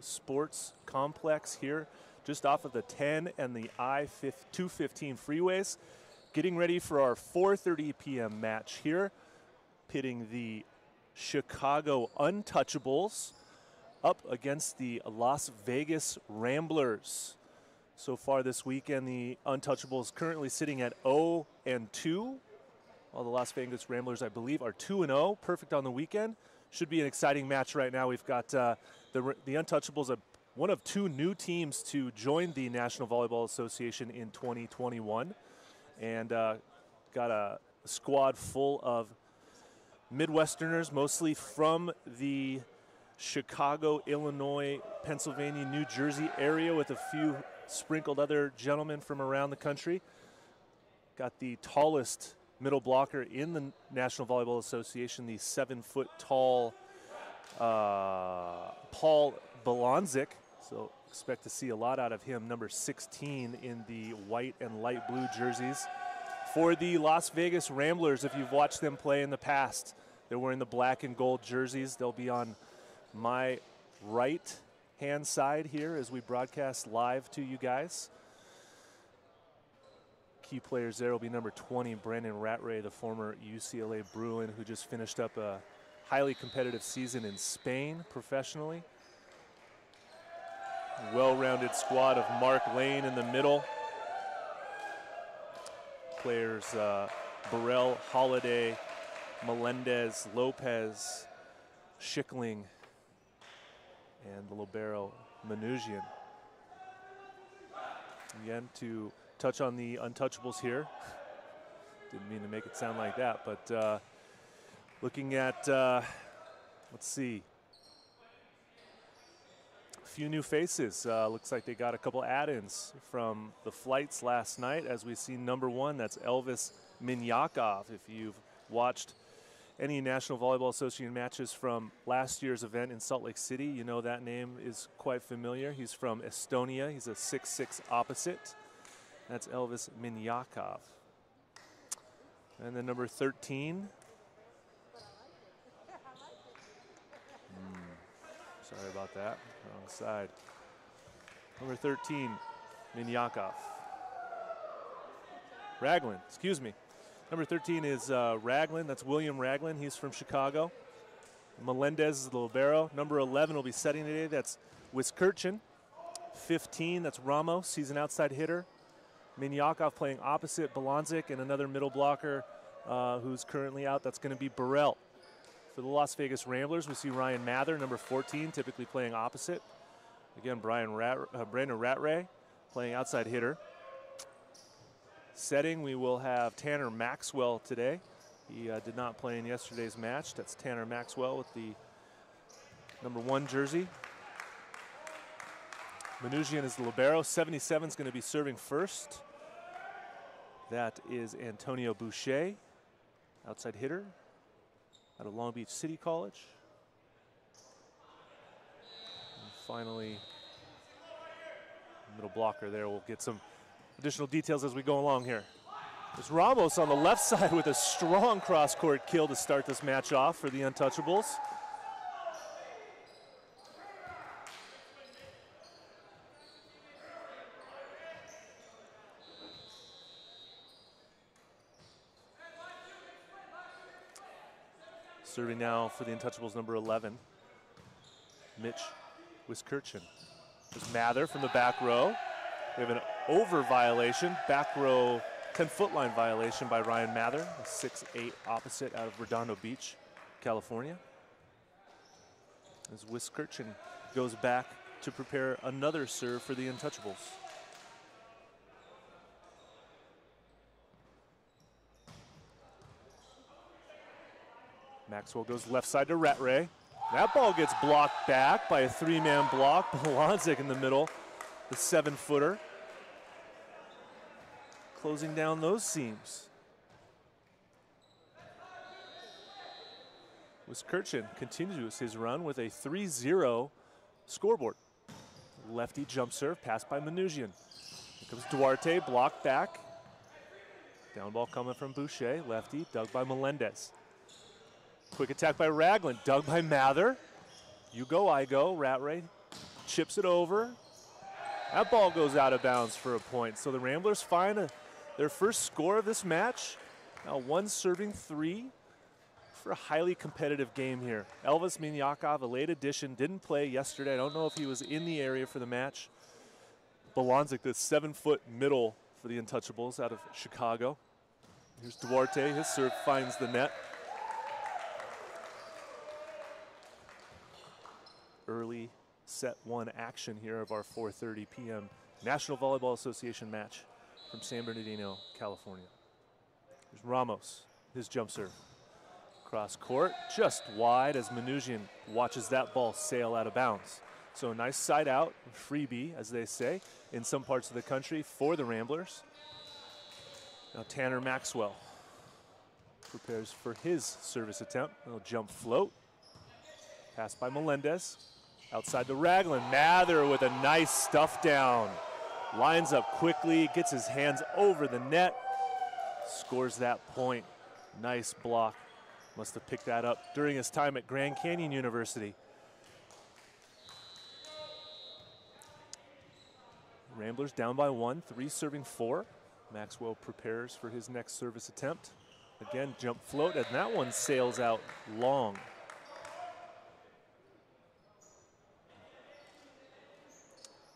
Sports complex here, just off of the 10 and the I-215 freeways. Getting ready for our 4:30 p.m. match here, pitting the Chicago Untouchables up against the Las Vegas Ramblers. So far this weekend, the Untouchables currently sitting at 0-2, while the Las Vegas Ramblers, I believe, are 2-0, perfect on the weekend. Should be an exciting match right now. We've got the Untouchables, one of two new teams to join the National Volleyball Association in 2021. And got got a squad full of Midwesterners, mostly from the Chicago, Illinois, Pennsylvania, New Jersey area, with a few sprinkled other gentlemen from around the country. Got the tallest middle blocker in the National Volleyball Association, the 7-foot tall Paul Bolonzik. So expect to see a lot out of him, number 16 in the white and light blue jerseys. For the Las Vegas Ramblers, if you've watched them play in the past, they're wearing the black and gold jerseys. They'll be on my right hand side here as we broadcast live to you guys. Key players there will be number 20, Brandon Rattray, the former UCLA Bruin, who just finished up a highly competitive season in Spain professionally. Well-rounded squad of Mark Lane in the middle. Players Burrell, Holiday, Melendez, Lopez, Schickling, and the Libero, Manoujian. Again, to touch on the Untouchables here. Didn't mean to make it sound like that, but looking at, let's see, a few new faces. Looks like they got a couple add-ins from the flights last night. As we see number 1, that's Elvis Minyakov. If you've watched any National Volleyball Association matches from last year's event in Salt Lake City, you know that name is quite familiar. He's from Estonia. He's a 6'6" opposite. That's Elvis Minyakov. And then number 13. Sorry about that. Wrong side. Number 13, Minyakov. Ragland, excuse me. Number 13 is Ragland. That's William Ragland. He's from Chicago. Melendez is the libero. Number 11 will be setting today. That's Wiskirchen. 15, that's Ramos. He's an outside hitter. Minyakov playing opposite Bolonzik, and another middle blocker who's currently out. That's going to be Burrell. For the Las Vegas Ramblers, we see Ryan Mather, number 14, typically playing opposite. Again, Brandon Rattray playing outside hitter. Setting, we will have Tanner Maxwell today. He did not play in yesterday's match. That's Tanner Maxwell with the number 1 jersey. Manoujian is the libero. 77 is going to be serving first. That is Antonio Boucher, outside hitter out of Long Beach City College. And finally, middle blocker there. We'll get some additional details as we go along here. There's Ramos on the left side with a strong cross-court kill to start this match off for the Untouchables. Serving now for the Untouchables, number 11, Mitch Wiskirchen. There's Mather from the back row. We have an over violation, back row 10-foot line violation by Ryan Mather, a 6'8" opposite out of Redondo Beach, California. As Wiskirchen goes back to prepare another serve for the Untouchables. Maxwell goes left side to Rattray. That ball gets blocked back by a 3-man block. Bolonzik in the middle, the 7-footer. Closing down those seams. Wiskirchen continues his run with a 3-0 scoreboard. Lefty jump serve, passed by Manoujian. Here comes Duarte, blocked back. Down ball coming from Boucher, lefty, dug by Melendez. Quick attack by Ragland, dug by Mather. You go, I go. Rattray chips it over. That ball goes out of bounds for a point. So the Ramblers find their first score of this match. Now 1 serving 3 for a highly competitive game here. Elvis Minyakov, a late addition, didn't play yesterday. I don't know if he was in the area for the match. Bolonzik, the 7-foot middle for the Untouchables out of Chicago. Here's Duarte, his serve finds the net. Early set 1 action here of our 4:30 p.m. National Volleyball Association match from San Bernardino, California. Here's Ramos, his jump serve. Cross court, just wide as Manoujian watches that ball sail out of bounds. So a nice side out, freebie, as they say, in some parts of the country for the Ramblers. Now Tanner Maxwell prepares for his service attempt. A little jump float. Pass by Melendez. Outside to Ragland. Mather with a nice stuff down. Lines up quickly, gets his hands over the net. Scores that point. Nice block. Must have picked that up during his time at Grand Canyon University. Ramblers down by 1, 3 serving 4. Maxwell prepares for his next service attempt. Again, jump float, and that one sails out long.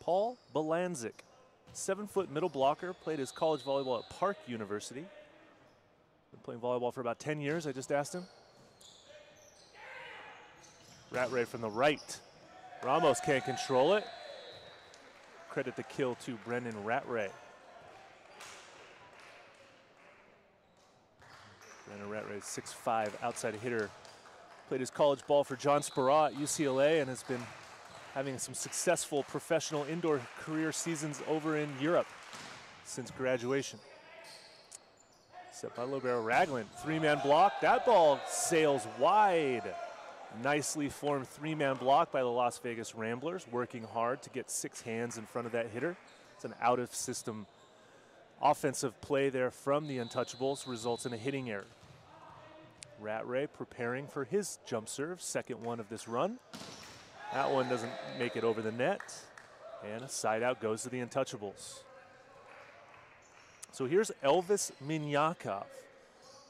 Paul Balanzik, 7-foot middle blocker, played his college volleyball at Park University. Been playing volleyball for about 10 years, I just asked him. Rattray from the right. Ramos can't control it. Credit the kill to Brendan Rattray. Brendan Rattray, 6'5", outside hitter. Played his college ball for John Speraw at UCLA and has been having some successful professional indoor career seasons over in Europe since graduation. Set by Libero. Ragland, 3-man block. That ball sails wide. Nicely formed 3-man block by the Las Vegas Ramblers, working hard to get 6 hands in front of that hitter. It's an out-of-system offensive play there from the Untouchables, results in a hitting error. Rattray preparing for his jump serve, second one of this run. That one doesn't make it over the net, and a side out goes to the Untouchables. So here's Elvis Minyakov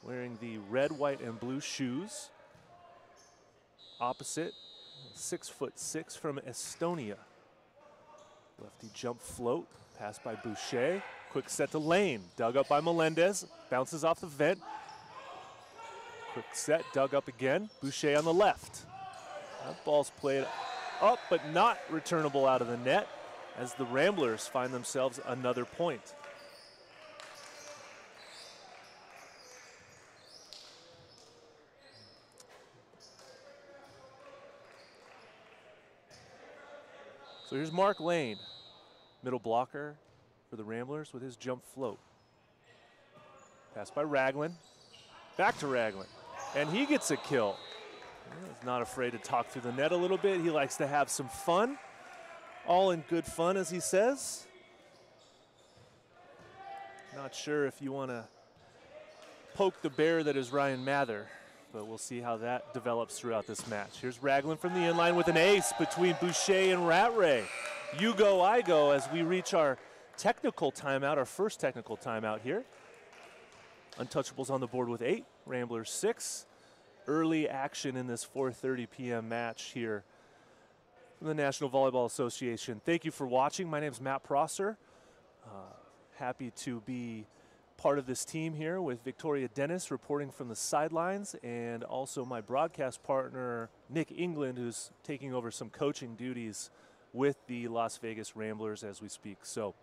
wearing the red, white, and blue shoes. Opposite, 6'6" from Estonia. Lefty jump float, pass by Boucher. Quick set to Lane, dug up by Melendez, bounces off the vent. Quick set, dug up again. Boucher on the left. That ball's played up, but not returnable out of the net as the Ramblers find themselves another point. So here's Mark Lane, middle blocker for the Ramblers with his jump float. Pass by Ragland, back to Ragland, and he gets a kill. He's not afraid to talk through the net a little bit. He likes to have some fun, all in good fun, as he says. Not sure if you want to poke the bear that is Ryan Mather, but we'll see how that develops throughout this match. Here's Ragland from the inline with an ace between Boucher and Rattray. You go, I go, as we reach our technical timeout, our first technical timeout here. Untouchables on the board with 8, Ramblers 6. Early action in this 4:30 p.m. match here from the National Volleyball Association. Thank you for watching. My name is Matt Prosser. Happy to be part of this team here with Victoria Dennis reporting from the sidelines, and also my broadcast partner, Nick England, who's taking over some coaching duties with the Las Vegas Ramblers as we speak. So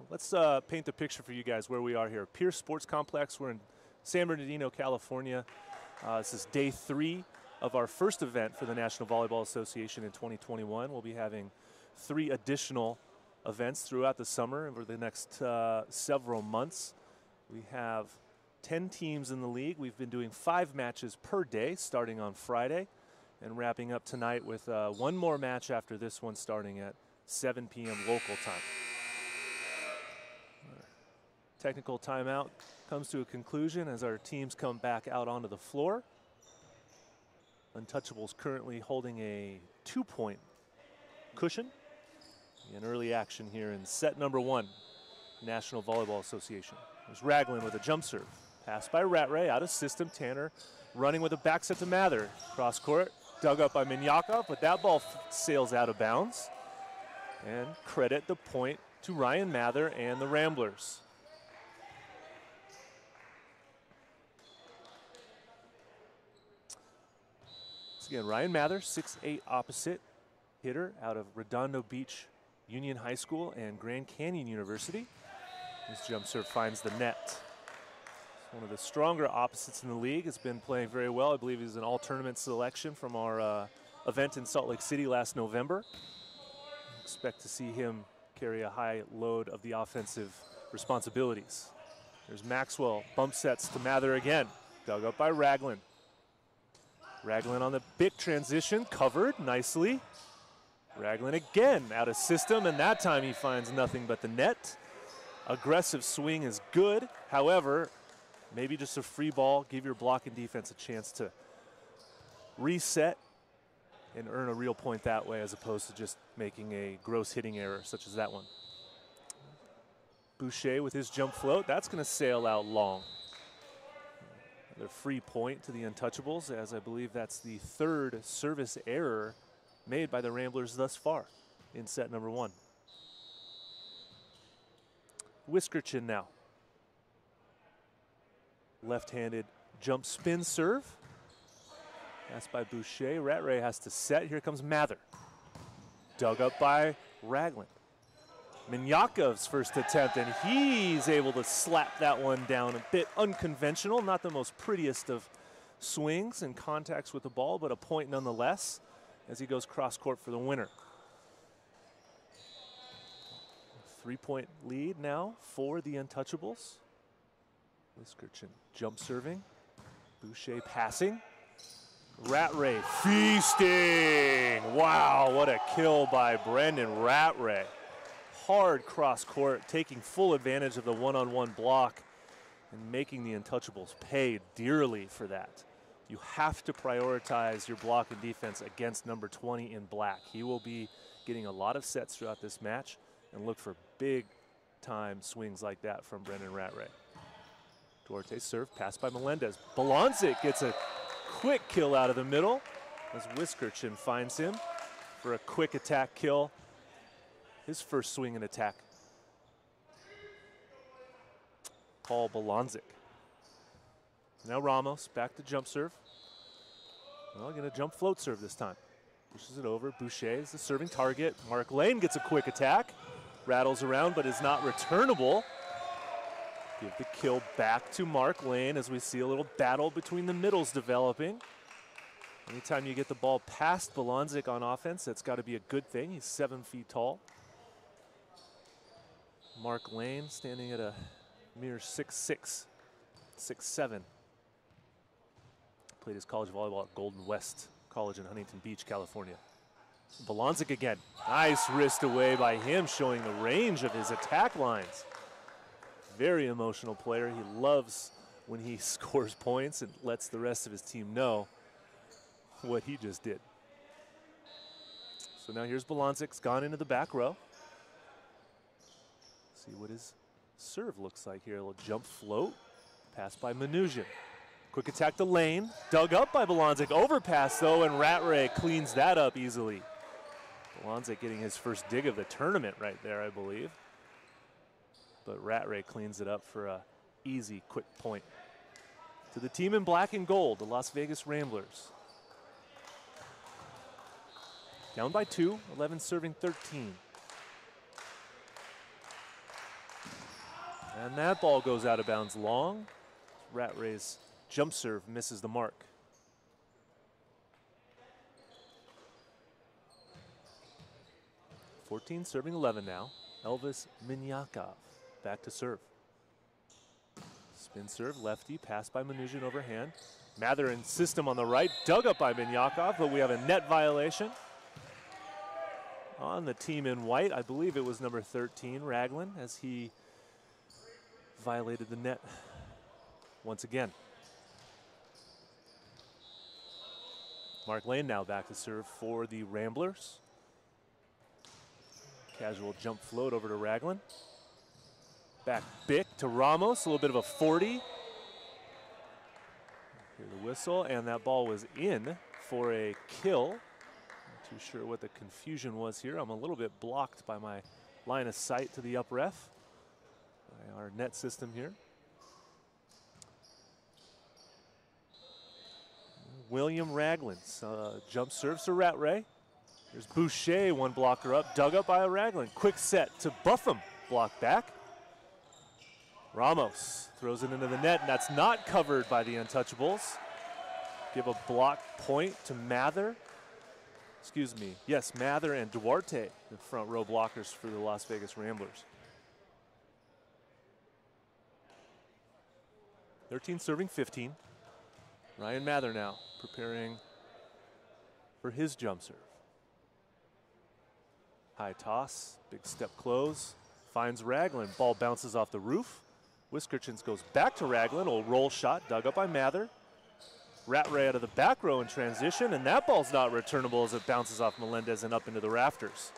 let's paint the picture for you guys where we are here. Pierce Sports Complex. We're in San Bernardino, California. This is day 3 of our first event for the National Volleyball Association in 2021. We'll be having 3 additional events throughout the summer over the next several months. We have 10 teams in the league. We've been doing 5 matches per day starting on Friday and wrapping up tonight with one more match after this one starting at 7 p.m. local time. Technical timeout comes to a conclusion as our teams come back out onto the floor. Untouchables currently holding a 2-point cushion in early action here in set number 1, National Volleyball Association. There's Ragland with a jump serve. Pass by Rattray, out of system. Tanner running with a back set to Mather. Cross court, dug up by Minyakov, but that ball sails out of bounds. And credit the point to Ryan Mather and the Ramblers. Once again, Ryan Mather, 6'8" opposite hitter out of Redondo Beach Union High School and Grand Canyon University. His jump serve finds the net. one of the stronger opposites in the league, has been playing very well. I believe he's an all-tournament selection from our event in Salt Lake City last November. Expect to see him carry a high load of the offensive responsibilities. There's Maxwell, bump sets to Mather again. Dug up by Ragland. Ragland on the big transition, covered nicely. Ragland again out of system, and that time he finds nothing but the net. Aggressive swing is good. However, maybe just a free ball, give your blocking defense a chance to reset and earn a real point that way, as opposed to just making a gross hitting error such as that one. Boucher with his jump float, that's going to sail out long. Another free point to the Untouchables, as I believe that's the third service error made by the Ramblers thus far in set number 1. Whiskerchin now. Left-handed jump spin serve. That's by Boucher. Rattray has to set. Here comes Mather. Dug up by Ragland. Minyakov's first attempt, and he's able to slap that one down. A bit unconventional, not the most prettiest of swings and contacts with the ball, but a point nonetheless as he goes cross-court for the winner. 3-point lead now for the Untouchables. Whiskerchin jump serving. Boucher passing. Rattray feasting. Wow, what a kill by Brendan Rattray. Hard cross court, taking full advantage of the one-on-one block and making the Untouchables pay dearly for that. You have to prioritize your block and defense against number 20 in black. He will be getting a lot of sets throughout this match, and look for big time swings like that from Brendan Rattray. Duarte's serve, passed by Melendez. Bolonzic gets a quick kill out of the middle as Whiskerchin finds him for a quick attack kill. His first swing and attack. Paul Bolonzic. Now Ramos, back to jump serve. Well, going to jump float serve this time. Pushes it over. Boucher is the serving target. Mark Lane gets a quick attack. Rattles around, but is not returnable. Give the kill back to Mark Lane as we see a little battle between the middles developing. Anytime you get the ball past Bolonzic on offense, that's got to be a good thing. He's 7 feet tall. Mark Lane standing at a mere 6'6", 6'7". Played his college volleyball at Golden West College in Huntington Beach, California. Bolonzic again. Nice wrist away by him, showing the range of his attack lines. Very emotional player. He loves when he scores points and lets the rest of his team know what he just did. So now here's Bolonzic's gone into the back row. See what his serve looks like here. A little jump float. Pass by Manoujian. Quick attack to Lane. Dug up by Bolonzic. Overpass though, and Rattray cleans that up easily. Bolonzic getting his first dig of the tournament right there, I believe. But Rattray cleans it up for a easy, quick point. To the team in black and gold, the Las Vegas Ramblers. Down by 2, 11 serving 13. And that ball goes out of bounds long. Rattray's jump serve misses the mark. (14) serving 11 now. Elvis Minyakov back to serve. Spin serve, lefty, pass by Manoujian overhand. Mather in system on the right, dug up by Minyakov, but we have a net violation. On the team in white, I believe it was number 13, Ragland, as he violated the net once again. Mark Lane now back to serve for the Ramblers. Casual jump float over to Ragland. Back Bick to Ramos, a little bit of a 40. Hear the whistle, and that ball was in for a kill. Not too sure what the confusion was here. I'm a little bit blocked by my line of sight to the up ref, by our net system here. William Ragland's jump serves to Rattray. There's Boucher, one blocker up, dug up by Ragland. Quick set to Buffum, block back. Ramos throws it into the net, and that's not covered by the Untouchables. Give a block point to Mather. Excuse me, yes, Mather and Duarte, the front row blockers for the Las Vegas Ramblers. 13 serving 15. Ryan Mather now preparing for his jump serve. High toss, big step close, finds Raglan. Ball bounces off the roof. Whiskerchins goes back to Raglan, old roll shot, dug up by Mather. Rattray out of the back row in transition, and that ball's not returnable as it bounces off Melendez and up into the rafters.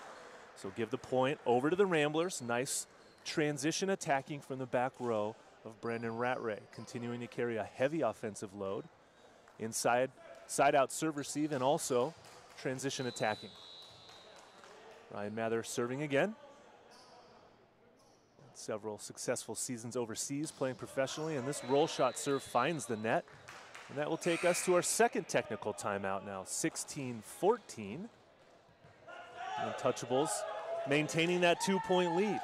So give the point over to the Ramblers. Nice transition attacking from the back row of Brandon Rattray, continuing to carry a heavy offensive load. Inside, side out serve receive, and also transition attacking. Ryan Mather serving again. Several successful seasons overseas playing professionally, and this roll shot serve finds the net. And that will take us to our second technical timeout now, 16-14. Untouchables maintaining that 2-point lead.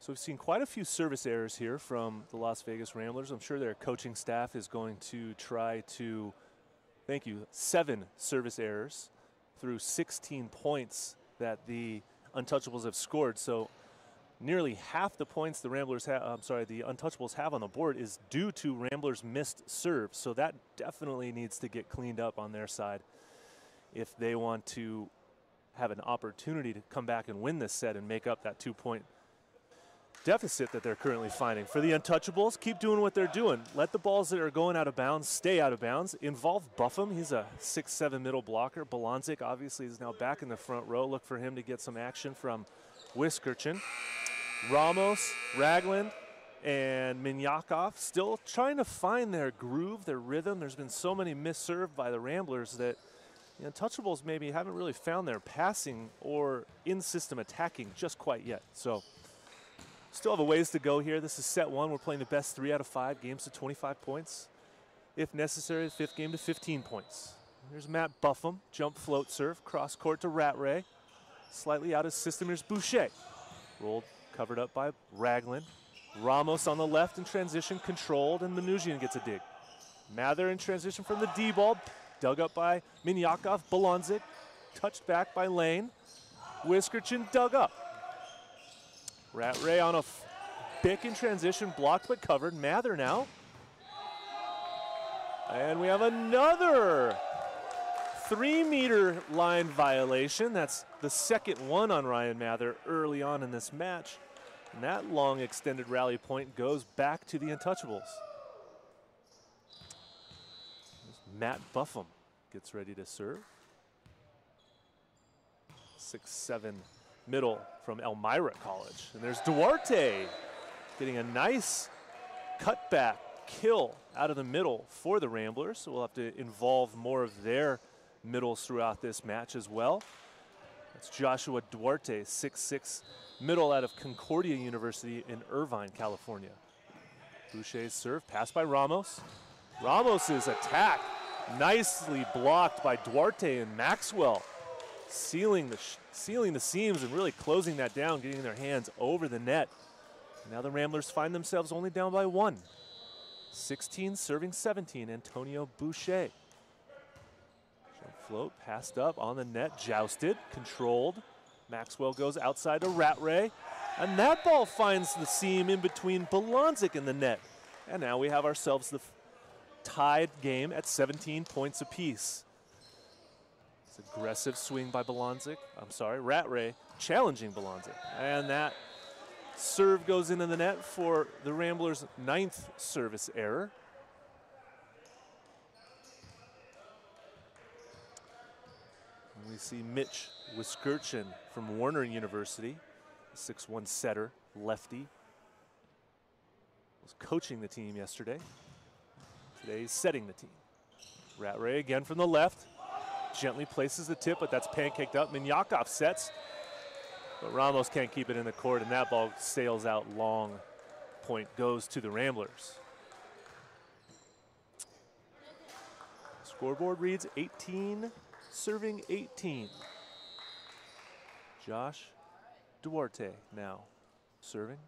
So we've seen quite a few service errors here from the Las Vegas Ramblers. I'm sure their coaching staff is going to try to, 7 service errors through 16 points that the Untouchables have scored. So nearly half the points the Untouchables have on the board is due to Ramblers' missed serves. So that definitely needs to get cleaned up on their side if they want to have an opportunity to come back and win this set and make up that 2-point deficit that they're currently finding. For the Untouchables, keep doing what they're doing. Let the balls that are going out of bounds stay out of bounds. Involve Buffum. He's a 6'7" middle blocker. Bolonzik obviously is now back in the front row. Look for him to get some action from Whiskerchin. Ramos, Ragland, and Minyakov still trying to find their groove, their rhythm. There's been so many misserved by the Ramblers that the Untouchables maybe haven't really found their passing or in-system attacking just quite yet. So still have a ways to go here. This is set 1. We're playing the best 3 out of 5 games to 25 points. If necessary, the 5th game to 15 points. Here's Matt Buffum, jump float serve, cross court to Rattray. Slightly out of system, here's Boucher. Rolled, covered up by Raglan. Ramos on the left in transition, controlled, and Manoujian gets a dig. Mather in transition from the D-ball, dug up by Minyakov. Bolonzik, touched back by Lane. Whiskerchin dug up. Rattray on a pick in transition, blocked but covered. Mather now. And we have another 3-meter line violation. That's the second one on Ryan Mather early on in this match. And that long extended rally point goes back to the Untouchables. Matt Buffum gets ready to serve. 6'7" middle from Elmira College. And there's Duarte getting a nice cutback kill out of the middle for the Ramblers. So we'll have to involve more of their middles throughout this match as well. That's Joshua Duarte, 6'6" middle out of Concordia University in Irvine, California. Boucher's serve, passed by Ramos. Ramos's attack nicely blocked by Duarte and Maxwell, sealing the seams and really closing that down, getting their hands over the net. Now the Ramblers find themselves only down by 1. 16 serving 17, Antonio Boucher. Jump float, passed up on the net, jousted, controlled. Maxwell goes outside to Rattray, and that ball finds the seam in between Bolonzik and the net. And now we have ourselves the tied game at 17 points apiece. Aggressive swing by Rattray challenging Bolonzik. And that serve goes into the net for the Ramblers' 9th service error. And we see Mitch Whiskerchin from Warner University, 6'1" setter, lefty. Was coaching the team yesterday. Today he's setting the team. Rattray again from the left. Gently places the tip, but that's pancaked up. Minyakov sets, but Ramos can't keep it in the court, and that ball sails out long. Point goes to the Ramblers. Scoreboard reads 18, serving 18. Josh Duarte now serving.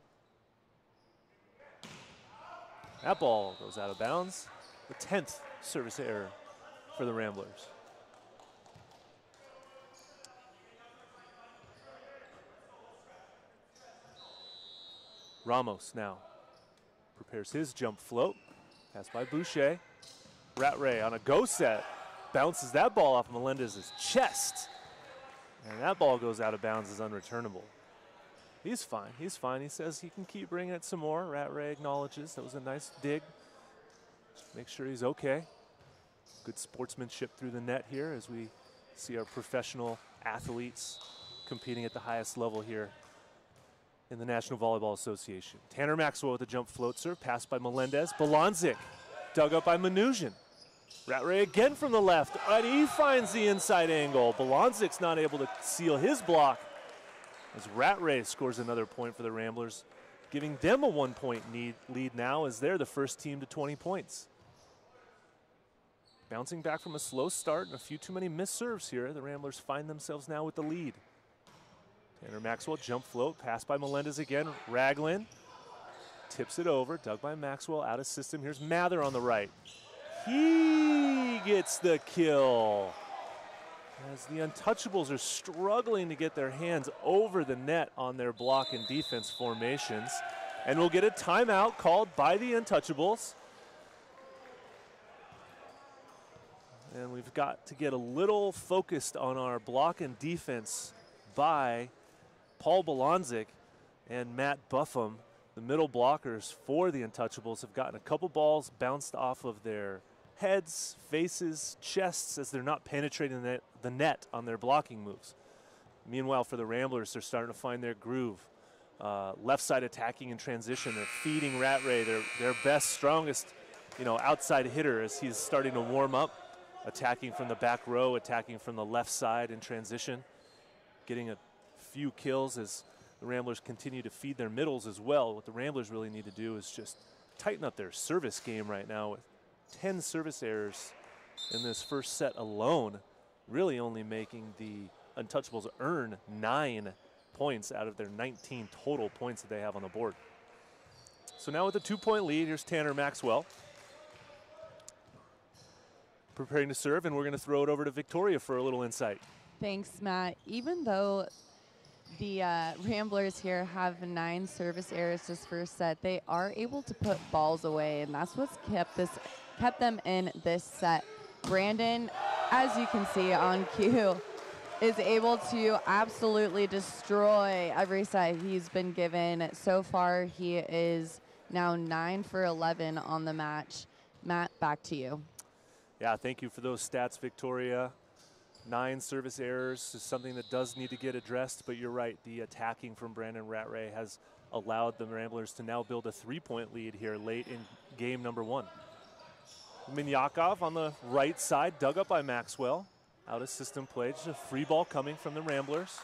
That ball goes out of bounds. The 10th service error for the Ramblers. Ramos now prepares his jump float. Pass by Boucher. Rattray on a go set. Bounces that ball off Melendez's chest. And that ball goes out of bounds as unreturnable. He's fine. He's fine. He says he can keep bringing it some more. Rattray acknowledges that was a nice dig. Make sure he's okay. Good sportsmanship through the net here as we see our professional athletes competing at the highest level here in the National Volleyball Association. Tanner Maxwell with a jump float serve, passed by Melendez. Bolonzik dug up by Mnuchin. Rattray again from the left, and he finds the inside angle. Bolonzik's not able to seal his block as Rattray scores another point for the Ramblers, giving them a 1-point lead now as they're the first team to 20 points. Bouncing back from a slow start and a few too many missed serves here, the Ramblers find themselves now with the lead. Tanner Maxwell, jump float, passed by Melendez again. Ragland tips it over, dug by Maxwell, out of system. Here's Mather on the right. He gets the kill. As the Untouchables are struggling to get their hands over the net on their block and defense formations. And we'll get a timeout called by the Untouchables. And we've got to get a little focused on our block and defense by Paul Bolonzik and Matt Buffum. The middle blockers for the Untouchables have gotten a couple balls bounced off of their heads, faces, chests as they're not penetrating the net on their blocking moves. Meanwhile, for the Ramblers, they're starting to find their groove. Left side attacking in transition. They're feeding Rattray, their best, strongest, outside hitter as he's starting to warm up. Attacking from the back row, attacking from the left side in transition. Getting a few kills as the Ramblers continue to feed their middles as well. What the Ramblers really need to do is just tighten up their service game right now with 10 service errors in this first set alone, really only making the Untouchables earn 9 points out of their 19 total points that they have on the board. So now with a 2-point lead, here's Tanner Maxwell. Preparing to serve, and we're going to throw it over to Victoria for a little insight. Thanks, Matt. Even though the Ramblers here have 9 service errors this first set, they are able to put balls away, and that's what's kept them in this set. Brandon, as you can see on cue, is able to absolutely destroy every set he's been given. So far, he is now 9 for 11 on the match. Matt, back to you. Yeah, thank you for those stats, Victoria. 9 service errors is something that does need to get addressed, but you're right. The attacking from Brandon Rattray has allowed the Ramblers to now build a 3-point lead here late in game number 1. Minyakov on the right side, dug up by Maxwell. Out of system play, just a free ball coming from the Ramblers.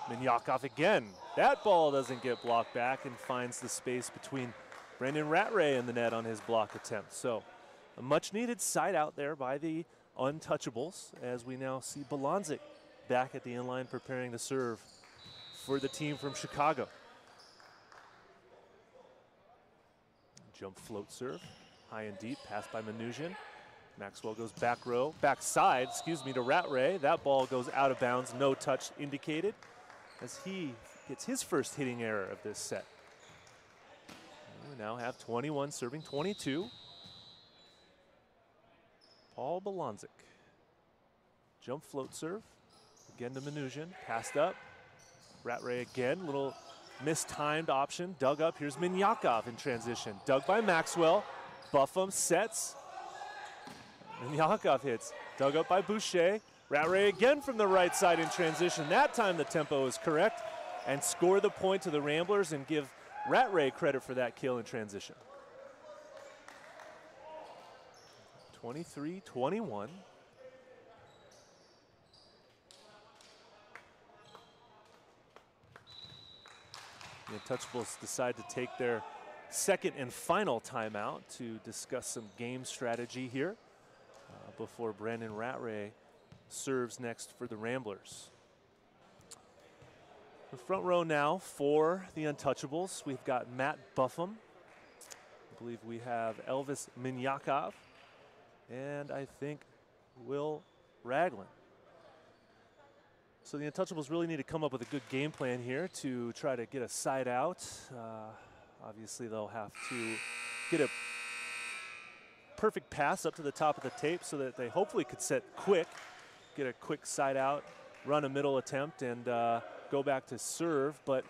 Minyakov again. That ball doesn't get blocked back and finds the space between Brandon Rattray in the net on his block attempt. So a much needed side out there by the Untouchables as we now see Bolonzik back at the inline preparing to serve for the team from Chicago. Jump float serve, high and deep, passed by Mnuchin. Maxwell goes backside, to Rattray. That ball goes out of bounds, no touch indicated as he gets his first hitting error of this set. We now have 21 serving 22. Paul Bolonzik. Jump float serve. Again to Mnuchin. Passed up. Rattray again. Little mistimed option. Dug up. Here's Minyakov in transition. Dug by Maxwell. Buffum sets. Minyakov hits. Dug up by Boucher. Rattray again from the right side in transition. That time the tempo is correct. And score the point to the Ramblers and give Rattray credit for that kill in transition. 23-21. The Untouchables decide to take their second and final timeout to discuss some game strategy here before Brandon Rattray serves next for the Ramblers. The front row now for the Untouchables. We've got Matt Buffum. I believe we have Elvis Minyakov. And I think Will Ragland. So the Untouchables really need to come up with a good game plan here to try to get a side out. Obviously, they'll have to get a perfect pass up to the top of the tape so that they hopefully could set quick, get a quick side out, run a middle attempt, and go back to serve. But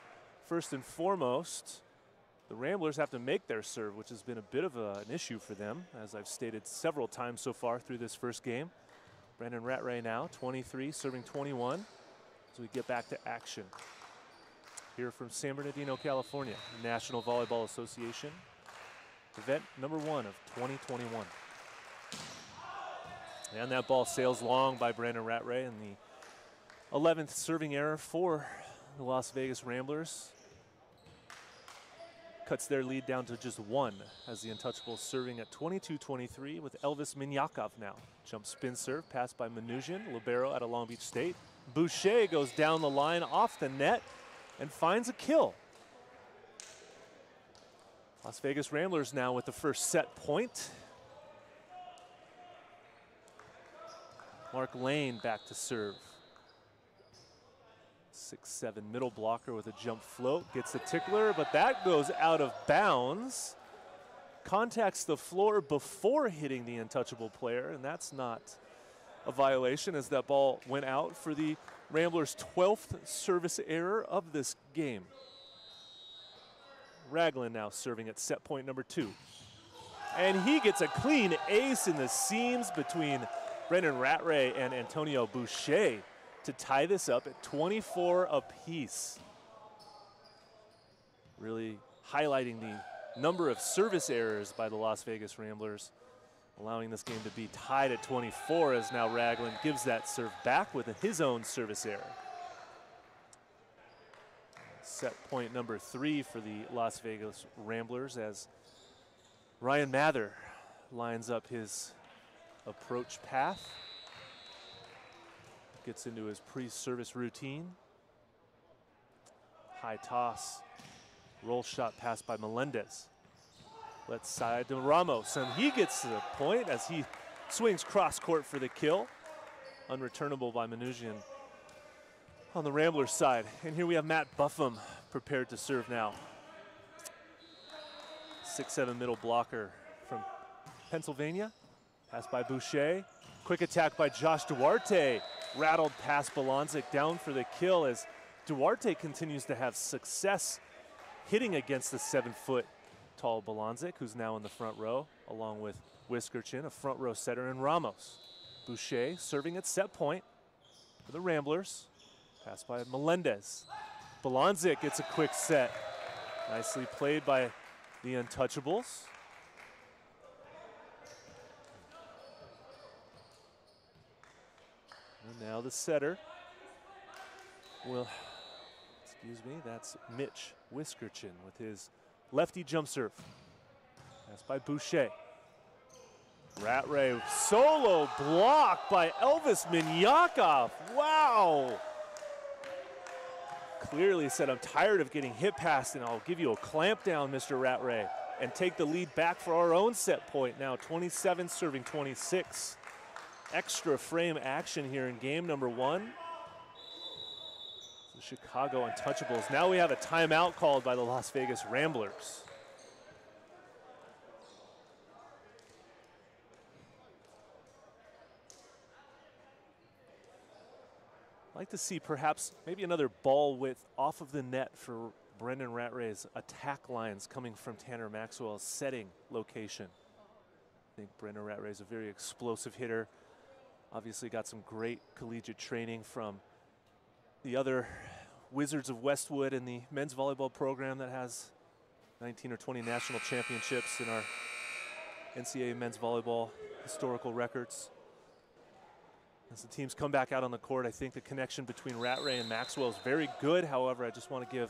first and foremost, the Ramblers have to make their serve, which has been a bit of an issue for them, as I've stated several times so far through this first game. Brandon Rattray now, 23, serving 21, as we get back to action. Here from San Bernardino, California, National Volleyball Association, event number 1 of 2021. And that ball sails long by Brandon Rattray, and the 11th serving error for the Las Vegas Ramblers. Cuts their lead down to just 1 as the Untouchables serving at 22-23 with Elvis Minyakov now. Jump spin serve, passed by Manoujian, Libero out of Long Beach State. Boucher goes down the line off the net and finds a kill. Las Vegas Ramblers now with the first set point. Mark Lane back to serve. 6'7" middle blocker with a jump float, gets the tickler, but that goes out of bounds. Contacts the floor before hitting the untouchable player, and that's not a violation as that ball went out for the Ramblers' 12th service error of this game. Ragland now serving at set point number 2. And he gets a clean ace in the seams between Brandon Rattray and Antonio Boucher to tie this up at 24 apiece. Really highlighting the number of service errors by the Las Vegas Ramblers, allowing this game to be tied at 24 as now Ragland gives that serve back with his own service error. Set point number 3 for the Las Vegas Ramblers as Ryan Mather lines up his approach path. Gets into his pre-service routine. High toss, roll shot passed by Melendez. Let's side to Ramos, and he gets to the point as he swings cross court for the kill. Unreturnable by Manoujian on the Ramblers side. And here we have Matt Buffum prepared to serve now. 6'7" middle blocker from Pennsylvania. Passed by Boucher. Quick attack by Josh Duarte. Rattled past Bolonzik down for the kill as Duarte continues to have success hitting against the 7-foot tall Bolonzik, who's now in the front row, along with Whiskerchin, a front row setter, and Ramos. Boucher serving at set point for the Ramblers. Passed by Melendez. Bolonzik gets a quick set. Nicely played by the Untouchables. And now the setter will, excuse me, that's Mitch Whiskerchin with his lefty jump serve. Passed by Boucher. Rattray solo block by Elvis Minyakov. Wow. Clearly said, I'm tired of getting hit past, and I'll give you a clamp down, Mr. Rattray, and take the lead back for our own set point. Now 27 serving 26. Extra frame action here in game number 1. The Chicago Untouchables. Now we have a timeout called by the Las Vegas Ramblers. I'd like to see perhaps maybe another ball width off of the net for Brendan Rattray's attack lines coming from Tanner Maxwell's setting location. I think Brendan Rattray is a very explosive hitter. Obviously got some great collegiate training from the other Wizards of Westwood in the men's volleyball program that has 19 or 20 national championships in our NCAA men's volleyball historical records. As the teams come back out on the court, I think the connection between Rattray and Maxwell is very good. However, I just want to give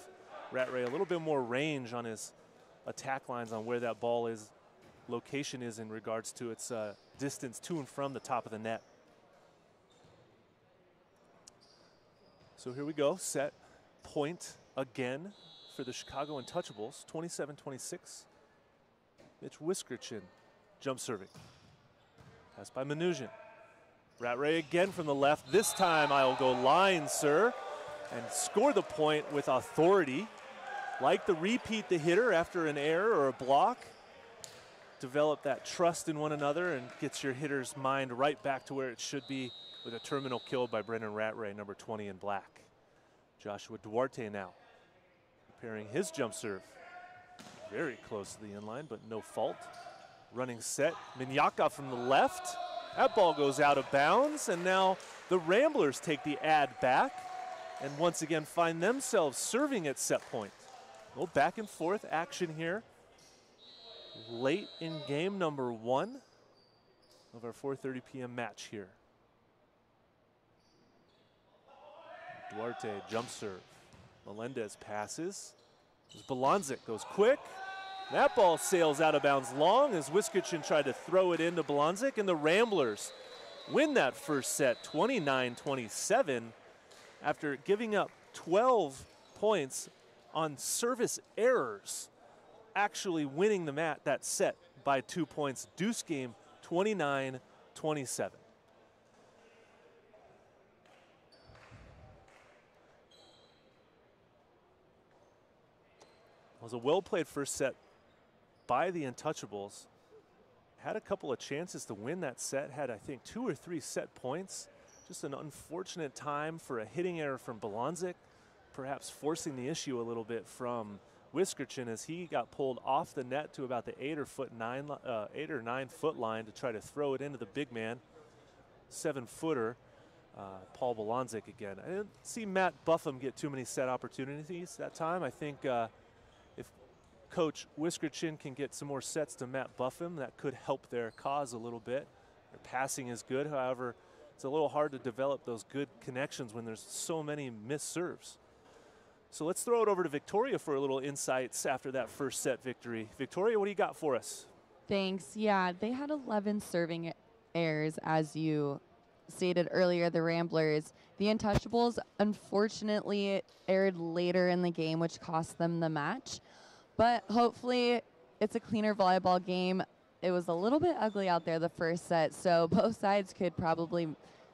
Rattray a little bit more range on his attack lines on where that ball is, location is in regards to its distance to and from the top of the net. So here we go, set point again for the Chicago Untouchables, 27-26. Mitch Wiskerchin jump serving. Pass by Mnuchin. Rattray again from the left. This time I'll go line, sir, and score the point with authority. Like the repeat the hitter after an error or a block. Develop that trust in one another and gets your hitter's mind right back to where it should be with a terminal kill by Brendan Rattray, number 20 in black. Joshua Duarte now preparing his jump serve. Very close to the inline, but no fault. Running set, Minyaka from the left. That ball goes out of bounds, and now the Ramblers take the ad back and once again find themselves serving at set point. A little back and forth action here. Late in game number 1 of our 4:30 p.m. match here. Duarte jump serve. Melendez passes. Balanzik goes quick. That ball sails out of bounds long as Wiskerchin tried to throw it into Balanzik, and the Ramblers win that first set 29-27 after giving up 12 points on service errors, actually winning that set by 2 points. Deuce game 29-27. It was a well-played first set by the Untouchables. Had a couple of chances to win that set, had I think 2 or 3 set points. Just an unfortunate time for a hitting error from Balanzik, perhaps forcing the issue a little bit from Wiskerchin as he got pulled off the net to about the 8 or 9 foot line to try to throw it into the big man, 7-footer, Paul Balanzik again. I didn't see Matt Buffum get too many set opportunities that time. I think if Coach Wiskerchin can get some more sets to Matt Buffum, that could help their cause a little bit. Their passing is good, however, it's a little hard to develop those good connections when there's so many missed serves. So let's throw it over to Victoria for a little insights after that first set victory. Victoria, what do you got for us? Thanks. Yeah, they had 11 serving errors, as you stated earlier, the Ramblers. The Untouchables, unfortunately, erred later in the game, which cost them the match. But hopefully it's a cleaner volleyball game. It was a little bit ugly out there the first set, so both sides could probably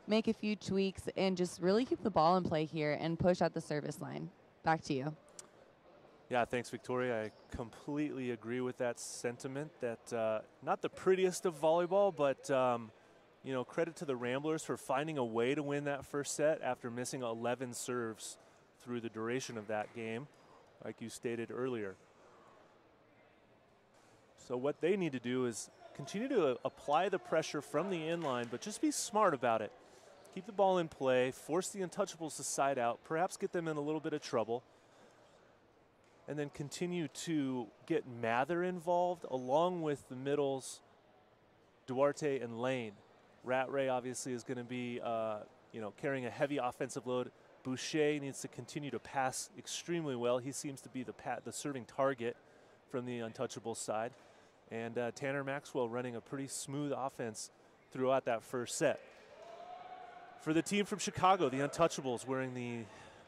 make a few tweaks and just really keep the ball in play here and push at the service line. Back to you. Yeah, thanks, Victoria. I completely agree with that sentiment. That not the prettiest of volleyball, but you know, credit to the Ramblers for finding a way to win that first set after missing 11 serves through the duration of that game, like you stated earlier. So what they need to do is continue to apply the pressure from the inline, but just be smart about it. Keep the ball in play, force the Untouchables to side out, perhaps get them in a little bit of trouble, and then continue to get Mather involved along with the middles, Duarte and Lane. Rattray obviously is going to be you know, carrying a heavy offensive load. Boucher needs to continue to pass extremely well. He seems to be the serving target from the Untouchables side. And Tanner Maxwell running a pretty smooth offense throughout that first set. For the team from Chicago, the Untouchables wearing the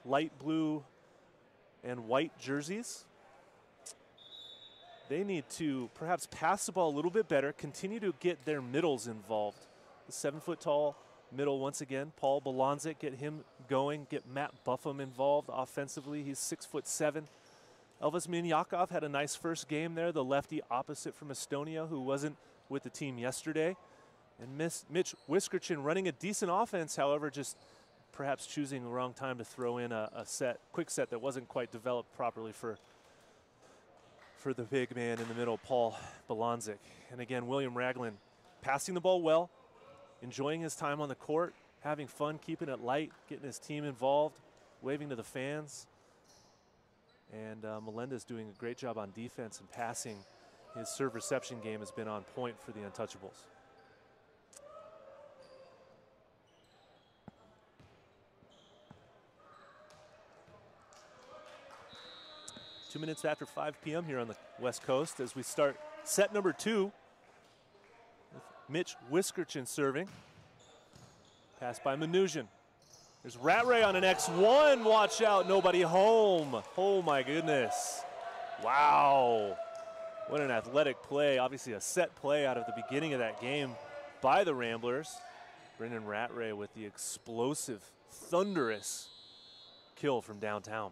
light blue and white jerseys. They need to perhaps pass the ball a little bit better, continue to get their middles involved. The 7-foot-tall middle once again, Paul Balanzik, get him going, get Matt Buffum involved offensively. He's 6'7". Elvis Minyakov had a nice first game there, the lefty opposite from Estonia, who wasn't with the team yesterday. And Mitch Wiskerchin running a decent offense, however, just perhaps choosing the wrong time to throw in a quick set that wasn't quite developed properly for the big man in the middle, Paul Balanzik. And again, William Ragland passing the ball well, enjoying his time on the court, having fun, keeping it light, getting his team involved, waving to the fans. And Melendez doing a great job on defense and passing. His serve reception game has been on point for the Untouchables. 2 minutes after 5 p.m. here on the West Coast as we start set number 2 with Mitch Whiskerchin serving. Pass by Mnuchin. There's Rattray on an X1. Watch out, nobody home. Oh my goodness. Wow. What an athletic play. Obviously a set play out of the beginning of that game by the Ramblers. Brendan Rattray with the explosive, thunderous kill from downtown.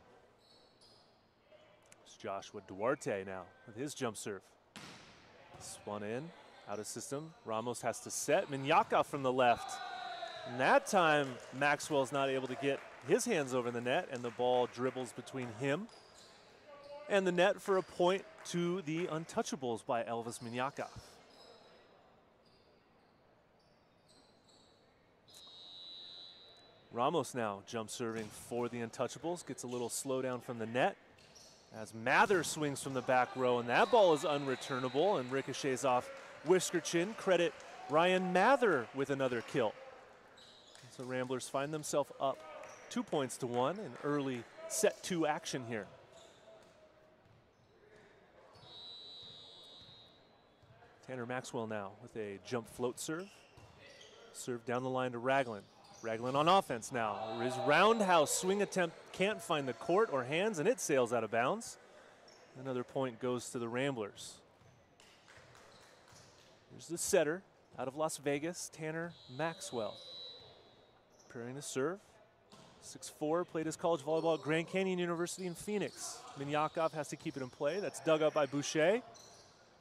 It's Joshua Duarte now with his jump serve. Spun in, out of system. Ramos has to set. Minyaka from the left. And that time, Maxwell's not able to get his hands over the net, and the ball dribbles between him and the net for a point to the Untouchables by Elvis Minyaka. Ramos now jump serving for the Untouchables, gets a little slowdown from the net as Mather swings from the back row, and that ball is unreturnable and ricochets off Whiskerchin. Credit Ryan Mather with another kill. So Ramblers find themselves up 2 points to 1 in early set 2 action here. Tanner Maxwell now with a jump float serve. Serve down the line to Raglan. Raglan on offense now. His roundhouse swing attempt can't find the court or hands, and it sails out of bounds. Another point goes to the Ramblers. Here's the setter out of Las Vegas, Tanner Maxwell. Preparing to serve. 6'4", played his college volleyball at Grand Canyon University in Phoenix. Minyakov has to keep it in play. That's dug up by Boucher.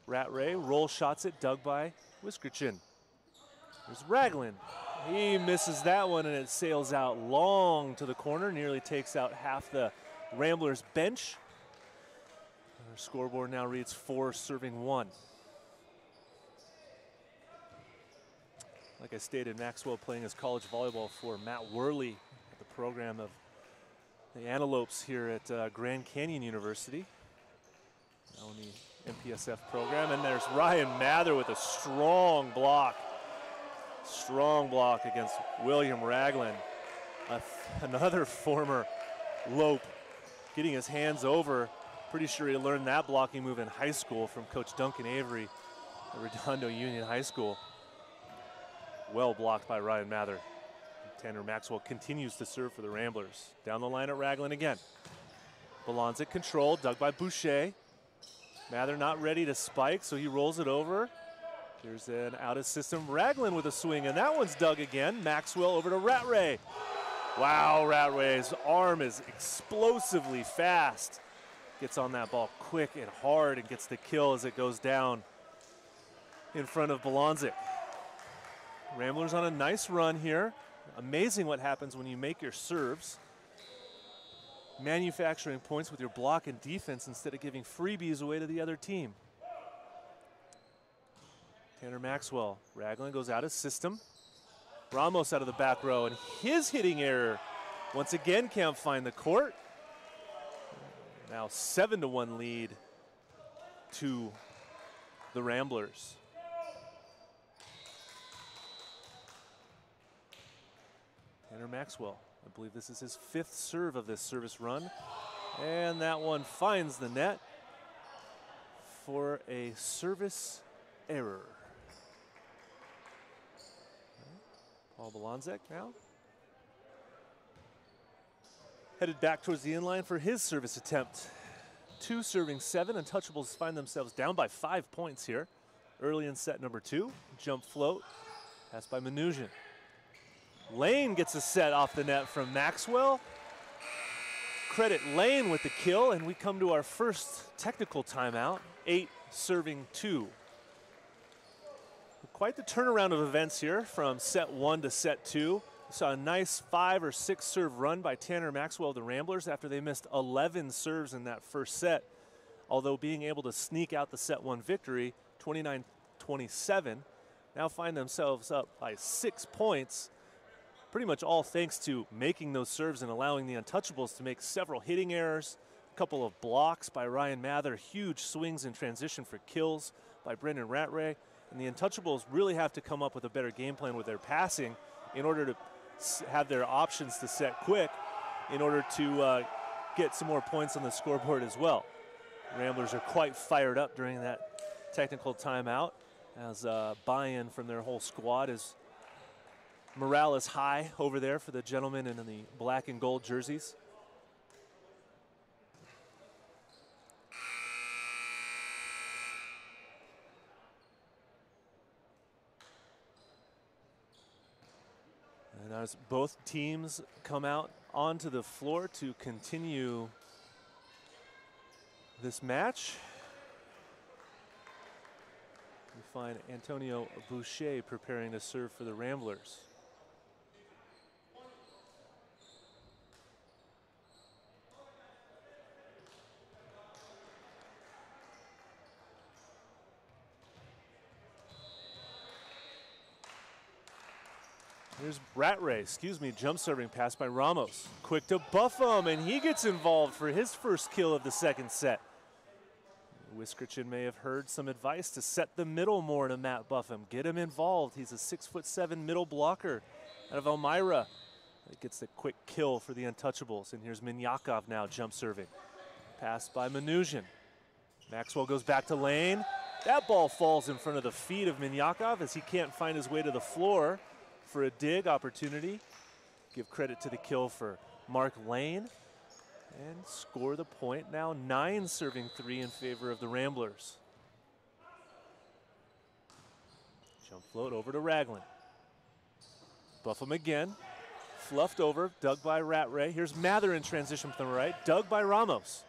Rattray roll shots it, dug by Whiskerchin. There's Raglan. He misses that one, and it sails out long to the corner, nearly takes out half the Ramblers bench. Our scoreboard now reads 4 serving 1. Like I stated, Maxwell playing his college volleyball for Matt Worley at the program of the Antelopes here at Grand Canyon University. Now in the MPSF program, and there's Ryan Mather with a strong block. Strong block against William Raglan. Another former Lope getting his hands over. Pretty sure he learned that blocking move in high school from Coach Duncan Avery at Redondo Union High School. Well blocked by Ryan Mather. Tanner Maxwell continues to serve for the Ramblers. Down the line at Raglan again. Balanzic control, dug by Boucher. Mather not ready to spike, so he rolls it over. There's an out of system Raglan with a swing, and that one's dug again. Maxwell over to Rattray. Wow, Rattray's arm is explosively fast. Gets on that ball quick and hard and gets the kill as it goes down in front of Balanzic. Ramblers on a nice run here. Amazing what happens when you make your serves. Manufacturing points with your block and defense instead of giving freebies away to the other team. Tanner Maxwell. Raglan goes out of system. Ramos out of the back row, and his hitting error once again can't find the court. Now 7-1 lead to the Ramblers. Tanner Maxwell, I believe this is his 5th serve of this service run. And that one finds the net for a service error. Paul Balanzic now. Headed back towards the inline for his service attempt. 2 serving 7. Untouchables find themselves down by 5 points here. Early in set number 2. Jump float. Passed by Mnuchin. Lane gets a set off the net from Maxwell. Credit Lane with the kill, and we come to our first technical timeout. 8 serving 2. Quite the turnaround of events here from set 1 to set 2. We saw a nice 5 or 6 serve run by Tanner Maxwell of the Ramblers after they missed 11 serves in that first set. Although being able to sneak out the set 1 victory, 29-27, now find themselves up by 6 points. Pretty much all thanks to making those serves and allowing the Untouchables to make several hitting errors, a couple of blocks by Ryan Mather, huge swings in transition for kills by Brendan Rattray. And the Untouchables really have to come up with a better game plan with their passing in order to have their options to set quick in order to get some more points on the scoreboard as well. Ramblers are quite fired up during that technical timeout as buy-in from their whole squad is morale is high over there for the gentlemen in the black and gold jerseys. And as both teams come out onto the floor to continue this match, we find Antonio Boucher preparing to serve for the Ramblers. Here's Rattray, jump serving pass by Ramos. Quick to Buffum, and he gets involved for his first kill of the second set. Wiskerchen may have heard some advice to set the middle more to Matt Buffum. Get him involved. He's a 6'7" middle blocker out of Elmira. That gets the quick kill for the Untouchables. And here's Minyakov now jump serving. Pass by Manoujian. Maxwell goes back to lane. That ball falls in front of the feet of Minyakov as he can't find his way to the floor for a dig opportunity. Give credit to the kill for Mark Lane. And score the point. Now 9 serving 3 in favor of the Ramblers. Jump float over to Raglan. Buffum again. Fluffed over, dug by Rattray. Here's Mather in transition from the right, dug by Ramos.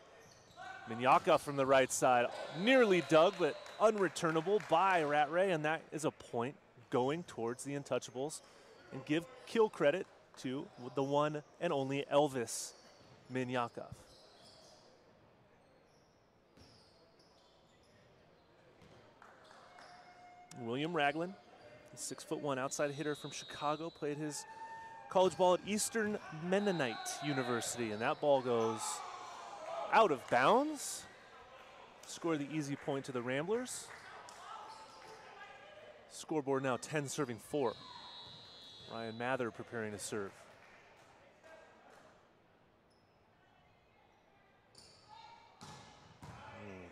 Minyakov from the right side, nearly dug, but unreturnable by Rattray, and that is a point going towards the Untouchables. And give kill credit to the one and only Elvis Minyakov. William Raglan, 6'1" outside hitter from Chicago, played his college ball at Eastern Mennonite University, and that ball goes out of bounds. Score the easy point to the Ramblers. Scoreboard now 10 serving 4. Ryan Mather preparing to serve.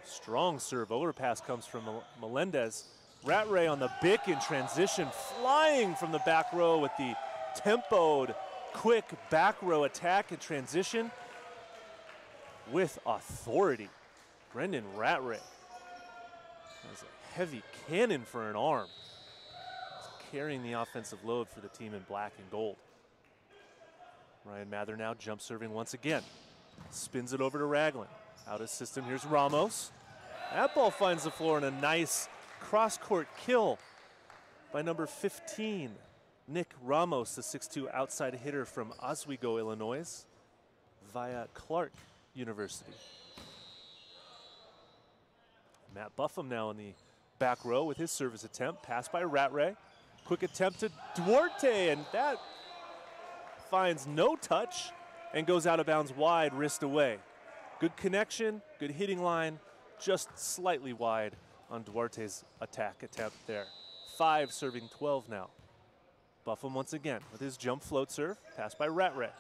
Strong serve. Overpass comes from Melendez. Rattray on the Bick in transition, flying from the back row with the tempoed, quick back row attack in transition with authority. Brendan Rattray has a heavy cannon for an arm. He's carrying the offensive load for the team in black and gold. Ryan Mather now jump serving once again. Spins it over to Raglan. Out of system, here's Ramos. That ball finds the floor in a nice cross-court kill by number 15, Nick Ramos, the 6'2" outside hitter from Oswego, Illinois, via Clark University. Matt Buffum now in the back row with his service attempt. Pass by Rattray. Quick attempt to Duarte, and that finds no touch and goes out of bounds wide, wrist away. Good connection, good hitting line, just slightly wide on Duarte's attack attempt there. 5 serving 12 now. Buffum once again with his jump float serve, passed by Rattray.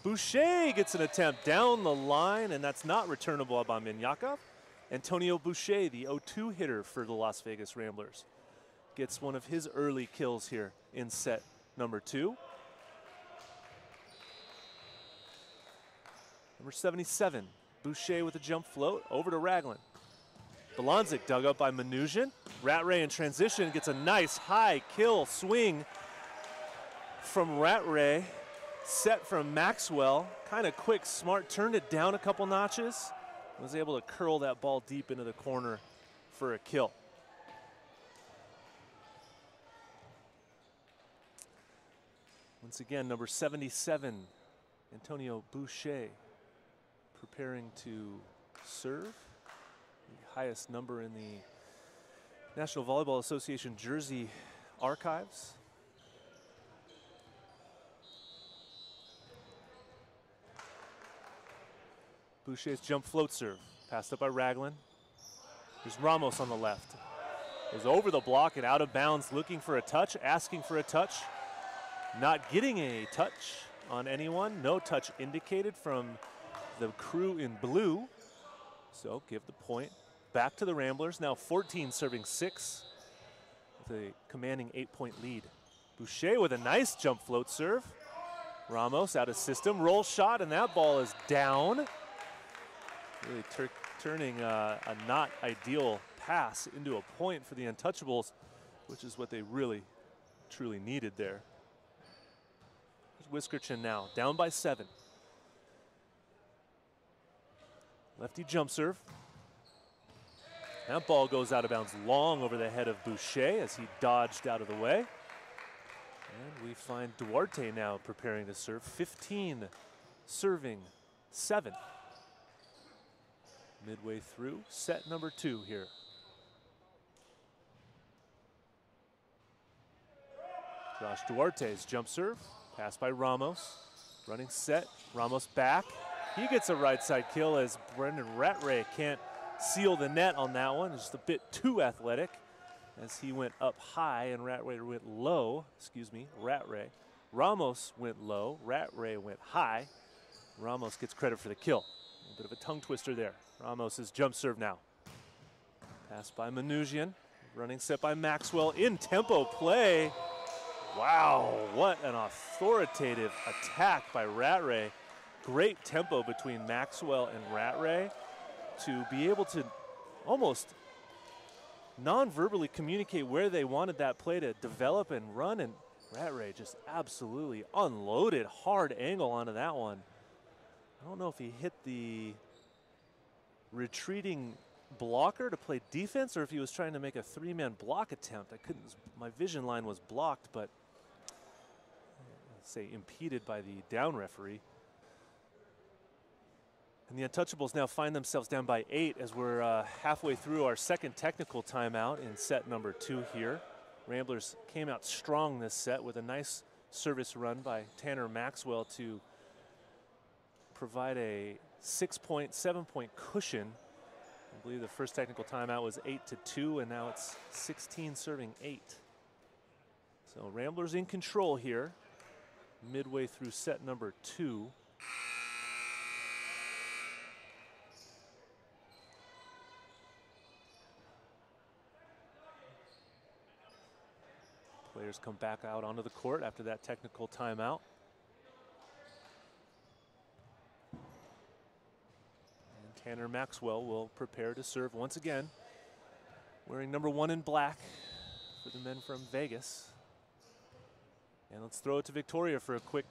Boucher gets an attempt down the line, and that's not returnable by Minyakov. Antonio Boucher, the 0-2 hitter for the Las Vegas Ramblers, gets one of his early kills here in set number 2. Number 77, Boucher with a jump float over to Raglan. Belonzik dug up by Manoujian. Rattray in transition gets a nice high kill swing from Rattray. Set from Maxwell. Kind of quick, smart, turned it down a couple notches. Was able to curl that ball deep into the corner for a kill. Once again, number 77, Antonio Boucher, preparing to serve. The highest number in the National Volleyball Association jersey archives. Boucher's jump float serve, passed up by Raglan. There's Ramos on the left. Goes over the block and out of bounds, looking for a touch, asking for a touch. Not getting a touch on anyone. No touch indicated from the crew in blue. So give the point back to the Ramblers. Now 14 serving 6 with a commanding 8-point lead. Boucher with a nice jump float serve. Ramos out of system, roll shot, and that ball is down. Really turning a not ideal pass into a point for the Untouchables, which is what they really, truly needed there. Here's Whiskerchin now, down by 7. Lefty jump serve. That ball goes out of bounds long over the head of Boucher as he dodged out of the way. And we find Duarte now preparing to serve. 15 serving 7. Midway through set number 2 here. Josh Duarte's jump serve, pass by Ramos. Running set, Ramos back. He gets a right side kill as Brendan Rattray can't seal the net on that one. Just a bit too athletic as he went up high and Rattray went low. Excuse me, Rattray. Ramos went low, Rattray went high. Ramos gets credit for the kill. A bit of a tongue twister there. Ramos's jump serve now. Pass by Manoujian. Running set by Maxwell. In tempo play. Wow, what an authoritative attack by Rattray. Great tempo between Maxwell and Rattray to be able to almost non-verbally communicate where they wanted that play to develop and run, and Rattray just absolutely unloaded hard angle onto that one. I don't know if he hit the retreating blocker to play defense or if he was trying to make a 3-man block attempt. I couldn't, my vision line was blocked, but say impeded by the down referee. And the Untouchables now find themselves down by 8 as we're halfway through our second technical timeout in set number 2 here. Ramblers came out strong this set with a nice service run by Tanner Maxwell to provide a 6-point, 7-point cushion. I believe the first technical timeout was 8-2, and now it's 16 serving 8. So Ramblers in control here, midway through set number 2. Players come back out onto the court after that technical timeout. And Tanner Maxwell will prepare to serve once again, wearing number 1 in black for the men from Vegas. And let's throw it to Victoria for a quick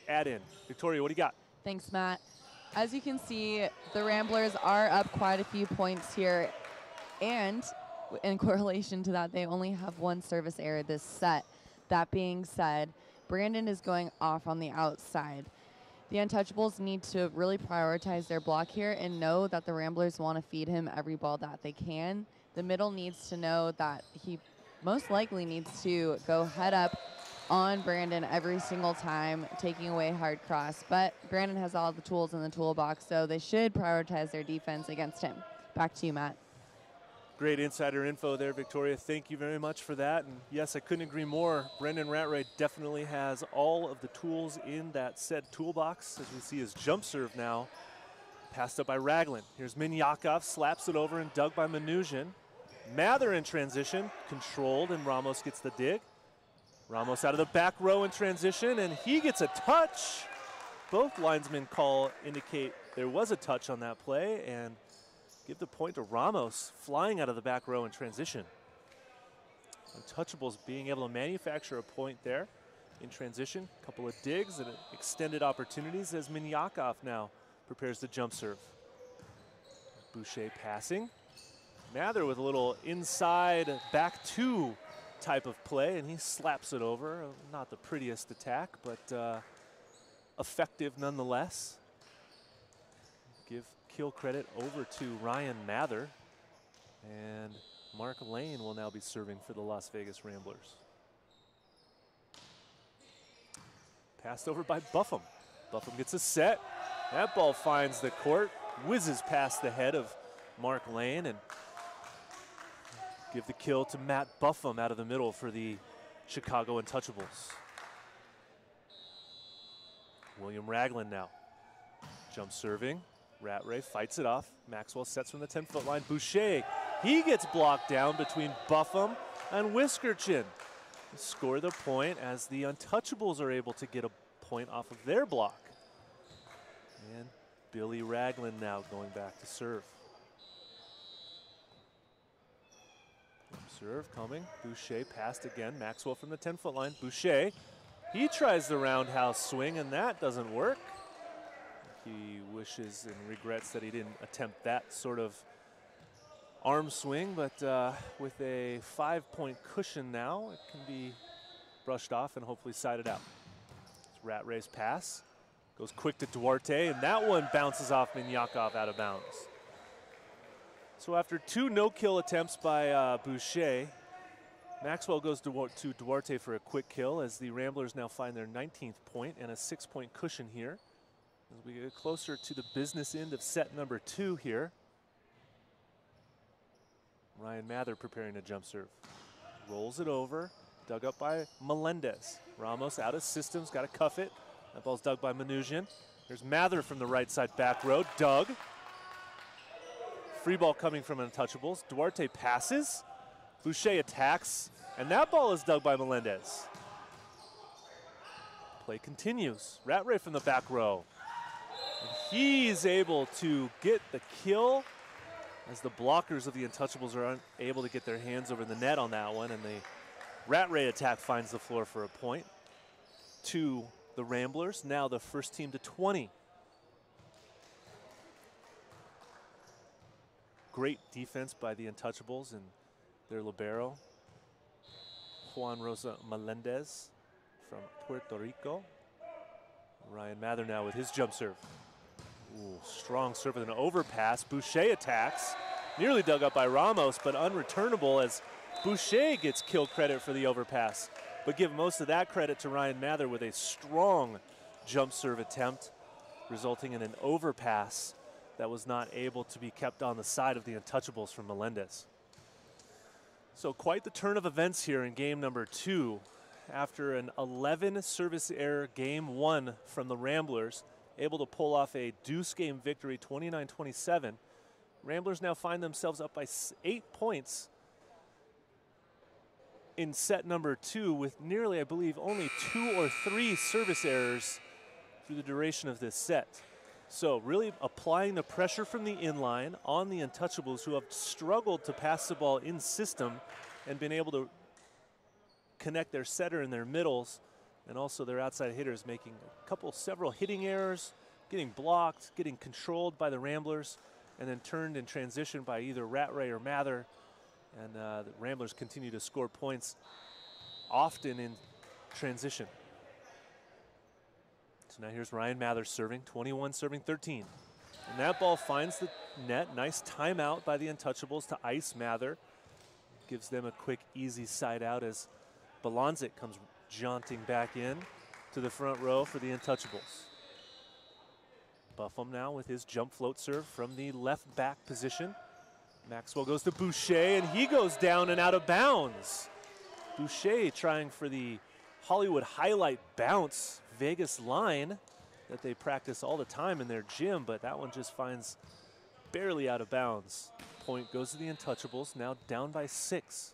add-in. Victoria, what do you got? Thanks, Matt. As you can see, the Ramblers are up quite a few points here, and in correlation to that, they only have 1 service error this set. That being said, Brandon is going off on the outside. The Untouchables need to really prioritize their block here and know that the Ramblers want to feed him every ball that they can. The middle needs to know that he most likely needs to go head up on Brandon every single time, taking away hard cross. But Brandon has all the tools in the toolbox, so they should prioritize their defense against him. Back to you, Matt. Great insider info there, Victoria. Thank you very much for that. And yes, I couldn't agree more. Brendan Rattray definitely has all of the tools in that said toolbox. As we see his jump serve now, passed up by Raglan. Here's Minyakov, slaps it over and dug by Manoujian. Mather in transition, controlled, and Ramos gets the dig. Ramos out of the back row in transition, and he gets a touch. Both linesmen indicate there was a touch on that play, and give the point to Ramos, flying out of the back row in transition. Untouchables being able to manufacture a point there in transition. A couple of digs and extended opportunities as Minyakov now prepares the jump serve. Boucher passing. Mather with a little inside back 2 type of play, and he slaps it over. Not the prettiest attack, but effective nonetheless. Give kill credit over to Ryan Mather, and Mark Lane will now be serving for the Las Vegas Ramblers. Passed over by Buffum. Buffum gets a set. That ball finds the court, whizzes past the head of Mark Lane, and give the kill to Matt Buffum out of the middle for the Chicago Untouchables. William Raglan now. Jump serving. Rattray fights it off. Maxwell sets from the 10-foot line. Boucher, he gets blocked down between Buffum and Whiskerchin. Score the point as the Untouchables are able to get a point off of their block. And Billy Ragland now going back to serve. Serve coming. Boucher passed again. Maxwell from the 10-foot line. Boucher, he tries the roundhouse swing, and that doesn't work. He wishes and regrets that he didn't attempt that sort of arm swing, but with a 5-point cushion now, it can be brushed off and hopefully sided out. Rattray's pass goes quick to Duarte, and that one bounces off Minyakov out of bounds. So after 2 no-kill attempts by Boucher, Maxwell goes to Duarte for a quick kill as the Ramblers now find their 19th point and a 6-point cushion here. As we get closer to the business end of set number 2 here. Ryan Mather preparing a jump serve. Rolls it over, dug up by Melendez. Ramos out of systems, got to cuff it. That ball's dug by Manoujian. There's Mather from the right side back row, dug. Free ball coming from Untouchables. Duarte passes, Boucher attacks, and that ball is dug by Melendez. Play continues. Rattray from the back row. And he's able to get the kill as the blockers of the Untouchables are unable to get their hands over the net on that one, and the Rattray attack finds the floor for a point. To the Ramblers, now the first team to 20. Great defense by the Untouchables and their libero, Juan Rosa Melendez from Puerto Rico. Ryan Mather now with his jump serve. Ooh, strong serve with an overpass. Boucher attacks, nearly dug up by Ramos, but unreturnable as Boucher gets kill credit for the overpass. But give most of that credit to Ryan Mather with a strong jump serve attempt, resulting in an overpass that was not able to be kept on the side of the Untouchables from Melendez. So quite the turn of events here in game number 2. After an 11 service error game 1 from the Ramblers, able to pull off a deuce game victory, 29-27. Ramblers now find themselves up by 8 points in set number 2 with nearly, I believe, only 2 or 3 service errors through the duration of this set. So really applying the pressure from the inline on the Untouchables, who have struggled to pass the ball in system and been able to connect their setter and their middles and also their outside hitters, making several hitting errors, getting blocked, getting controlled by the Ramblers, and then turned in transition by either Rattray or Mather. And the Ramblers continue to score points, often in transition. So now here's Ryan Mather serving, 21 serving 13. And that ball finds the net. Nice timeout by the Untouchables to ice Mather. Gives them a quick, easy side out as Balanzic comes jaunting back in to the front row for the Untouchables. Buffum now with his jump float serve from the left back position. Maxwell goes to Boucher, and he goes down and out of bounds. Boucher trying for the Hollywood highlight bounce Vegas line that they practice all the time in their gym, but that one just finds barely out of bounds. Point goes to the Untouchables, now down by 6.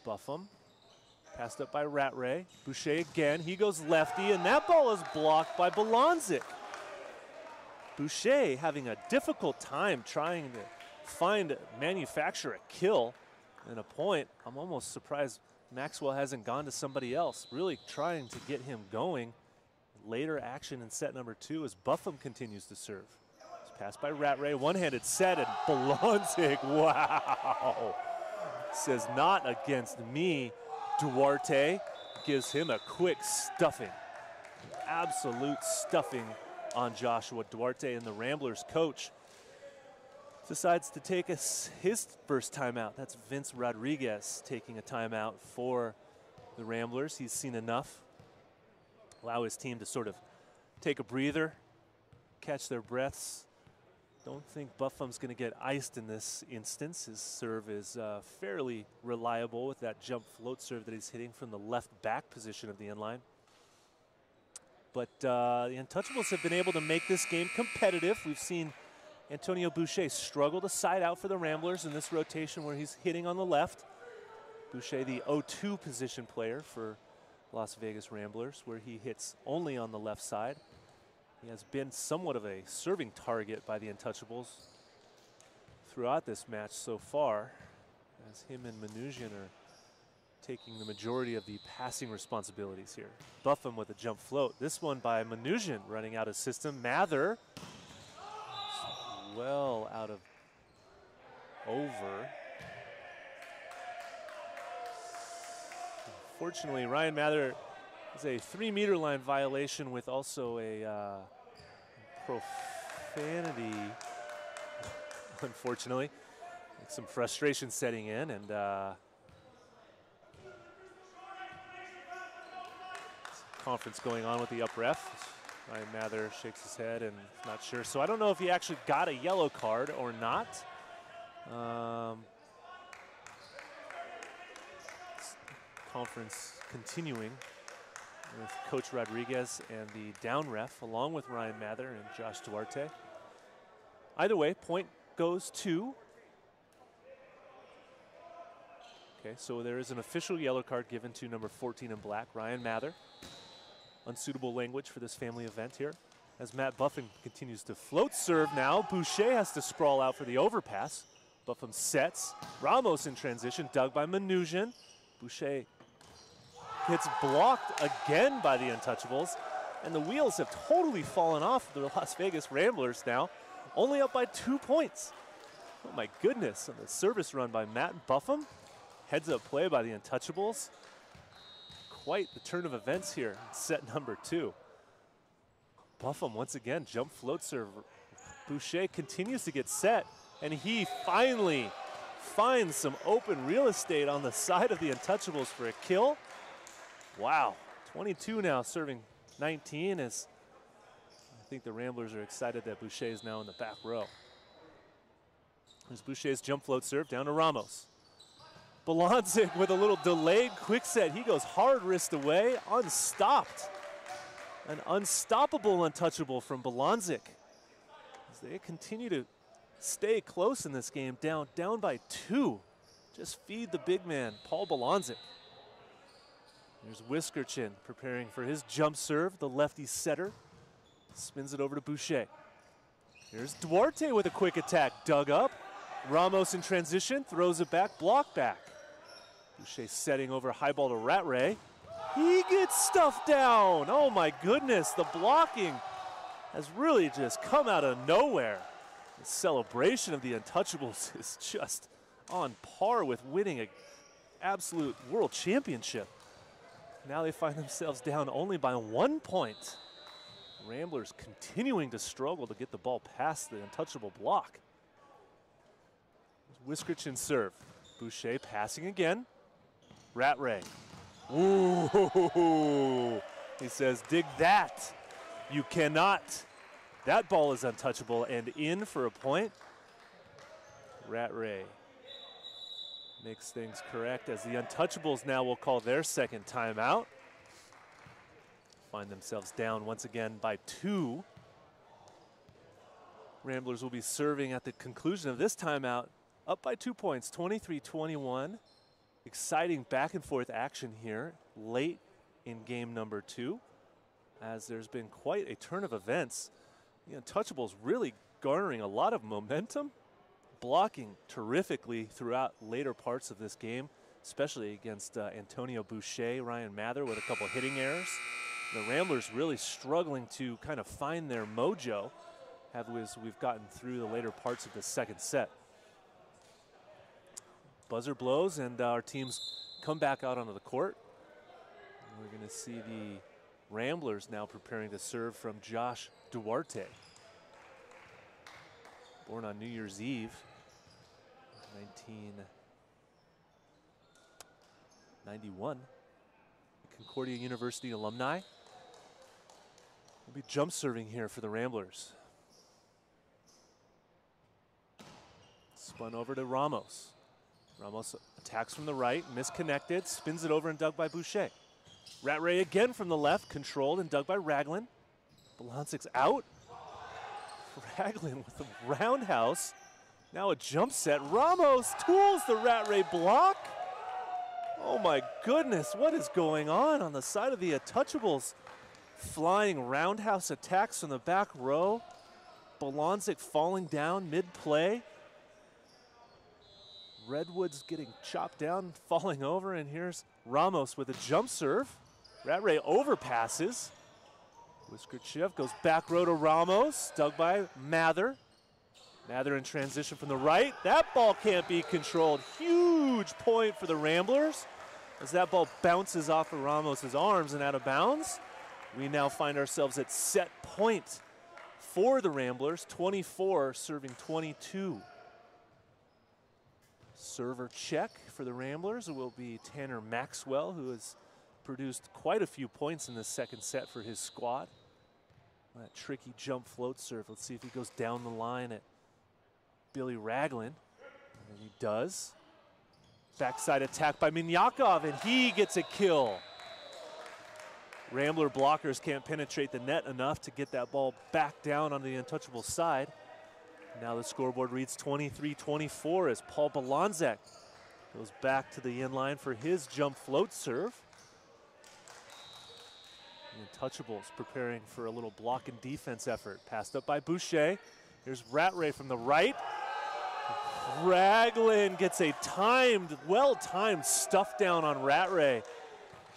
Buffum passed up by Rattray. Boucher again, he goes lefty, and that ball is blocked by Balanzic. Boucher having a difficult time trying to manufacture a kill and a point. I'm almost surprised Maxwell hasn't gone to somebody else, really trying to get him going. Later action in set number 2 as Buffum continues to serve. It's passed by Rattray, one-handed set, and Balanzic, wow, says not against me. Duarte gives him a quick stuffing, absolute stuffing on Joshua Duarte, and the Ramblers coach decides to take his first timeout. That's Vince Rodriguez taking a timeout for the Ramblers. He's seen enough. Allow his team to sort of take a breather, catch their breaths. Don't think Buffum's going to get iced in this instance. His serve is fairly reliable with that jump float serve that he's hitting from the left back position of the inline. But the Untouchables have been able to make this game competitive. We've seen Antonio Boucher struggled to side out for the Ramblers in this rotation where he's hitting on the left. Boucher, the 0-2 position player for Las Vegas Ramblers, where he hits only on the left side. He has been somewhat of a serving target by the Untouchables throughout this match so far, as him and Mnuchin are taking the majority of the passing responsibilities here. Buffum with a jump float. This one by Mnuchin running out of system. Mather well out of over. Unfortunately, Ryan Mather is a 3-meter line violation with also a profanity, unfortunately. Some frustration setting in, and conference going on with the up ref. Ryan Mather shakes his head and is not sure. So I don't know if he actually got a yellow card or not. Conference continuing with Coach Rodriguez and the down ref, along with Ryan Mather and Josh Duarte. Either way, point goes to. Okay, so there is an official yellow card given to number 14 in black, Ryan Mather. Unsuitable language for this family event here. As Matt Buffum continues to float serve now, Boucher has to sprawl out for the overpass. Buffum sets. Ramos in transition, dug by Mnuchin. Boucher gets blocked again by the Untouchables, and the wheels have totally fallen off the Las Vegas Ramblers now, only up by 2 points. Oh my goodness, and the service run by Matt Buffum. Heads up play by the Untouchables. Quite the turn of events here in set number 2. Buffum once again, jump float serve. Boucher continues to get set, and he finally finds some open real estate on the side of the Untouchables for a kill. Wow, 22 now serving 19, as I think the Ramblers are excited that Boucher is now in the back row. There's Boucher's jump float serve down to Ramos. Bolonzik with a little delayed quick set. He goes hard wrist away, unstopped. An unstoppable Untouchable from Bolonzik. As they continue to stay close in this game, down by 2. Just feed the big man, Paul Bolonzik. There's Whiskerchin preparing for his jump serve, the lefty setter. Spins it over to Boucher. Here's Duarte with a quick attack, dug up. Ramos in transition, throws it back, block back. Boucher setting over high ball to Rattray. He gets stuffed down. Oh my goodness, the blocking has really just come out of nowhere. The celebration of the Untouchables is just on par with winning an absolute world championship. Now they find themselves down only by 1 point. Ramblers continuing to struggle to get the ball past the Untouchable block. Whiskerchin serve. Boucher passing again. Rattray. Ooh, he says, dig that. You cannot. That ball is untouchable and in for a point. Rattray makes things correct as the Untouchables now will call their second timeout. Find themselves down once again by 2. Ramblers will be serving at the conclusion of this timeout, up by 2 points, 23-21. Exciting back and forth action here late in game number 2, as there's been quite a turn of events. The Untouchables really garnering a lot of momentum, blocking terrifically throughout later parts of this game, especially against Antonio Boucher, Ryan Mather with a couple hitting errors. The Ramblers really struggling to kind of find their mojo as we've gotten through the later parts of the second set. Buzzer blows and our teams come back out onto the court. And we're going to see the Ramblers now preparing to serve from Josh Duarte. Born on New Year's Eve, 1991. Concordia University alumni. Will be jump serving here for the Ramblers. Spun over to Ramos. Ramos attacks from the right, misconnected, spins it over and dug by Boucher. Rattray again from the left, controlled and dug by Raglan. Bolonzik's out. Ragland with a roundhouse. Now a jump set. Ramos tools the Rat Ray block. Oh my goodness, what is going on the side of the Untouchables? Flying roundhouse attacks from the back row. Bolonzik falling down mid-play. Redwood's getting chopped down, falling over, and here's Ramos with a jump serve. Rat Ray overpasses. Whiskerchev goes back row to Ramos, dug by Mather. Mather in transition from the right. That ball can't be controlled. Huge point for the Ramblers as that ball bounces off of Ramos's arms and out of bounds. We now find ourselves at set point for the Ramblers, 24 serving 22. Server check for the Ramblers will be Tanner Maxwell, who has produced quite a few points in the second set for his squad. That tricky jump float serve. Let's see if he goes down the line at Billy Ragland. And he does. Backside attack by Minyakov, and he gets a kill. Rambler blockers can't penetrate the net enough to get that ball back down on the Untouchable side. Now the scoreboard reads 23-24 as Paul Bolonzik goes back to the inline for his jump float serve. The Untouchables preparing for a little block and defense effort. Passed up by Boucher. Here's Rat Ray from the right. Ragland gets a well-timed stuff down on Rat Ray.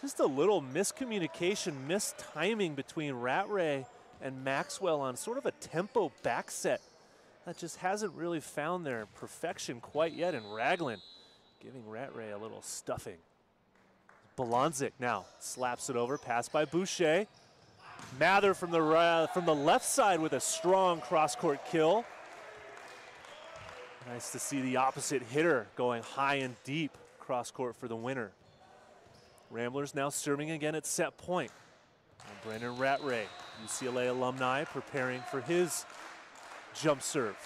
Just a little miscommunication, mistiming between Rat Ray and Maxwell on sort of a tempo back set that just hasn't really found their perfection quite yet, and Ragland giving Rat Ray a little stuffing. Bolonzik now slaps it over, pass by Boucher. Mather from the left side with a strong cross-court kill. Nice to see the opposite hitter going high and deep cross-court for the winner. Ramblers now serving again at set point. And Brandon Rat Ray, UCLA alumni, preparing for his jump serve.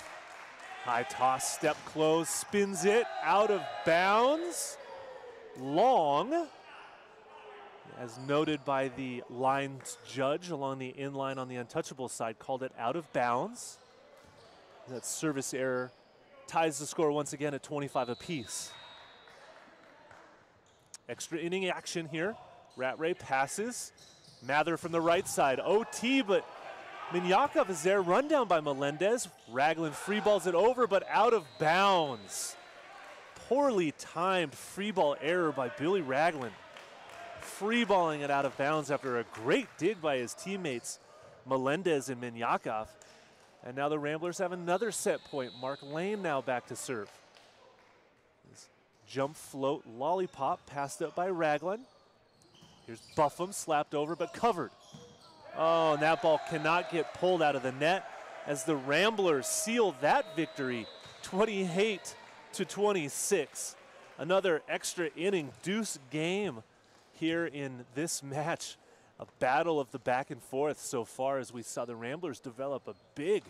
High toss, step close, spins it out of bounds. Long, as noted by the lines judge along the inline on the Untouchable side, called it out of bounds. That service error ties the score once again at 25 apiece. Extra inning action here. Rat Ray passes. Mather from the right side. OT, but Minyakov is there. Run down by Melendez. Ragland free balls it over, but out of bounds. Poorly timed free ball error by Billy Ragland. Free balling it out of bounds after a great dig by his teammates, Melendez and Minyakov. And now the Ramblers have another set point. Mark Lane now back to serve. This jump float lollipop passed up by Ragland. Here's Buffum slapped over but covered. Oh, and that ball cannot get pulled out of the net as the Ramblers seal that victory 28-26. Another extra inning deuce game here in this match. A battle of the back and forth so far as we saw the Ramblers develop a big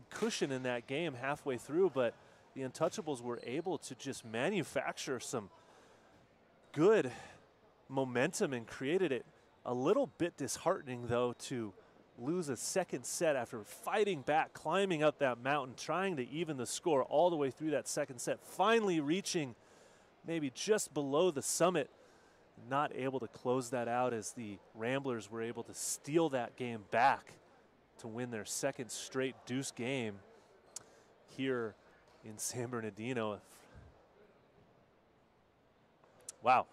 cushion in that game halfway through, but the Untouchables were able to just manufacture some good momentum and created it. A little bit disheartening, though, to lose a second set after fighting back, climbing up that mountain, trying to even the score all the way through that second set, finally reaching maybe just below the summit. Not able to close that out as the Ramblers were able to steal that game back to win their second straight deuce game here in San Bernardino. Wow,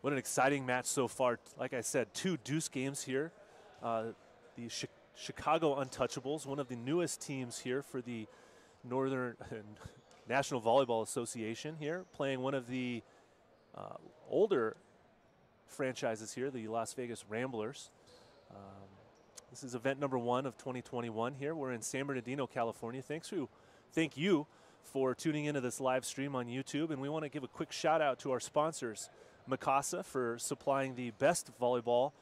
what an exciting match so far. Like I said, 2 deuce games here. The Chicago Untouchables, one of the newest teams here for the Northern National Volleyball Association here, playing one of the older franchises here, the Las Vegas Ramblers. This is event number 1 of 2021 here. We're in San Bernardino, California. Thank you for tuning into this live stream on YouTube. And we want to give a quick shout out to our sponsors, Mikasa, for supplying the best volleyball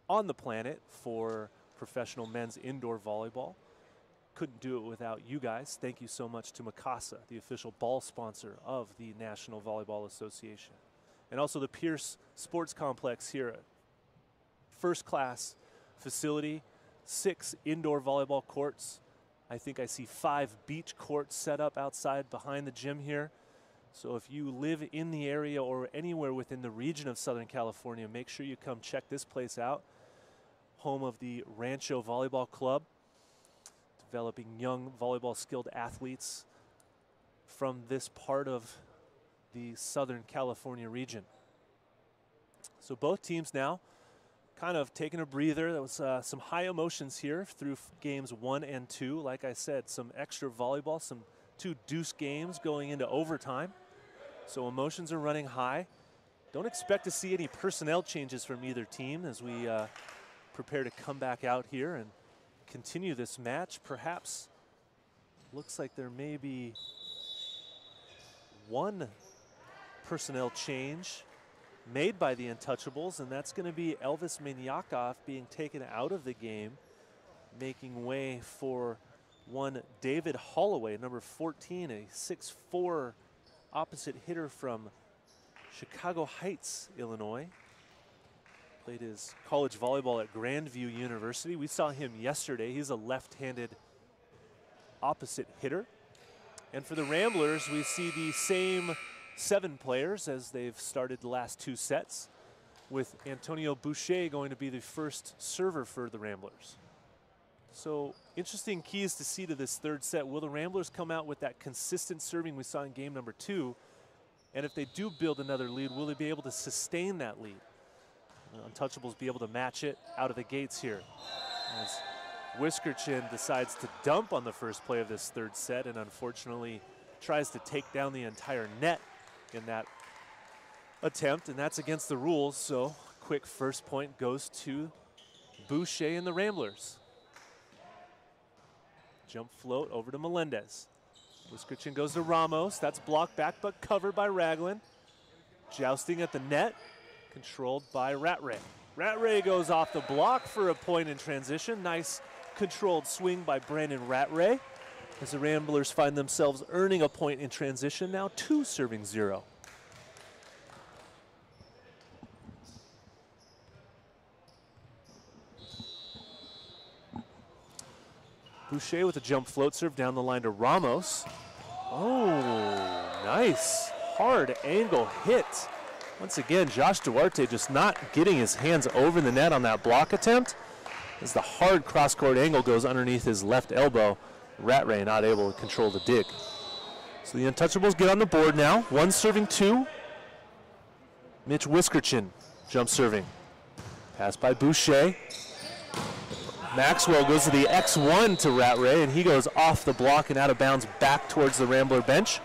on the planet for professional men's indoor volleyball. Couldn't do it without you guys. Thank you so much to Mikasa, the official ball sponsor of the National Volleyball Association. And also the Pierce Sports Complex here. First class facility, 6 indoor volleyball courts. I think I see 5 beach courts set up outside behind the gym here. So if you live in the area or anywhere within the region of Southern California, make sure you come check this place out. Home of the Rancho Volleyball Club, developing young volleyball skilled athletes from this part of the Southern California region. So both teams now kind of taking a breather. There was some high emotions here through games 1 and 2. Like I said, some extra volleyball, some 2 deuce games going into overtime. So emotions are running high. Don't expect to see any personnel changes from either team as we prepare to come back out here and continue this match. Perhaps looks like there may be one personnel change made by the Untouchables, and that's going to be Elvis Minyakov being taken out of the game, making way for one David Holloway, number 14, a 6'4" opposite hitter from Chicago Heights, Illinois. Played his college volleyball at Grandview University. We saw him yesterday. He's a left-handed opposite hitter. And for the Ramblers, we see the same 7 players as they've started the last 2 sets, with Antonio Boucher going to be the first server for the Ramblers. So interesting keys to see to this 3rd set. Will the Ramblers come out with that consistent serving we saw in game number 2? And if they do build another lead, will they be able to sustain that lead? Untouchables be able to match it out of the gates here, as Whiskerchin decides to dump on the first play of this 3rd set and unfortunately tries to take down the entire net in that attempt, and that's against the rules. So quick first point goes to Boucher and the Ramblers. Jump float over to Melendez. Whiskerchin goes to Ramos. That's blocked back but covered by Raglan. Jousting at the net, controlled by Rattray. Rattray goes off the block for a point in transition. Nice controlled swing by Brandon Rattray, as the Ramblers find themselves earning a point in transition, now 2 serving 0. Boucher with a jump float serve down the line to Ramos. Oh, nice hard angle hit. Once again, Josh Duarte just not getting his hands over the net on that block attempt, as the hard cross-court angle goes underneath his left elbow. Rattray not able to control the dig. So the Untouchables get on the board now. 1 serving 2. Mitch Whiskerchin jump serving. Pass by Boucher. Maxwell goes to the X1 to Rattray, and he goes off the block and out of bounds back towards the Rambler bench.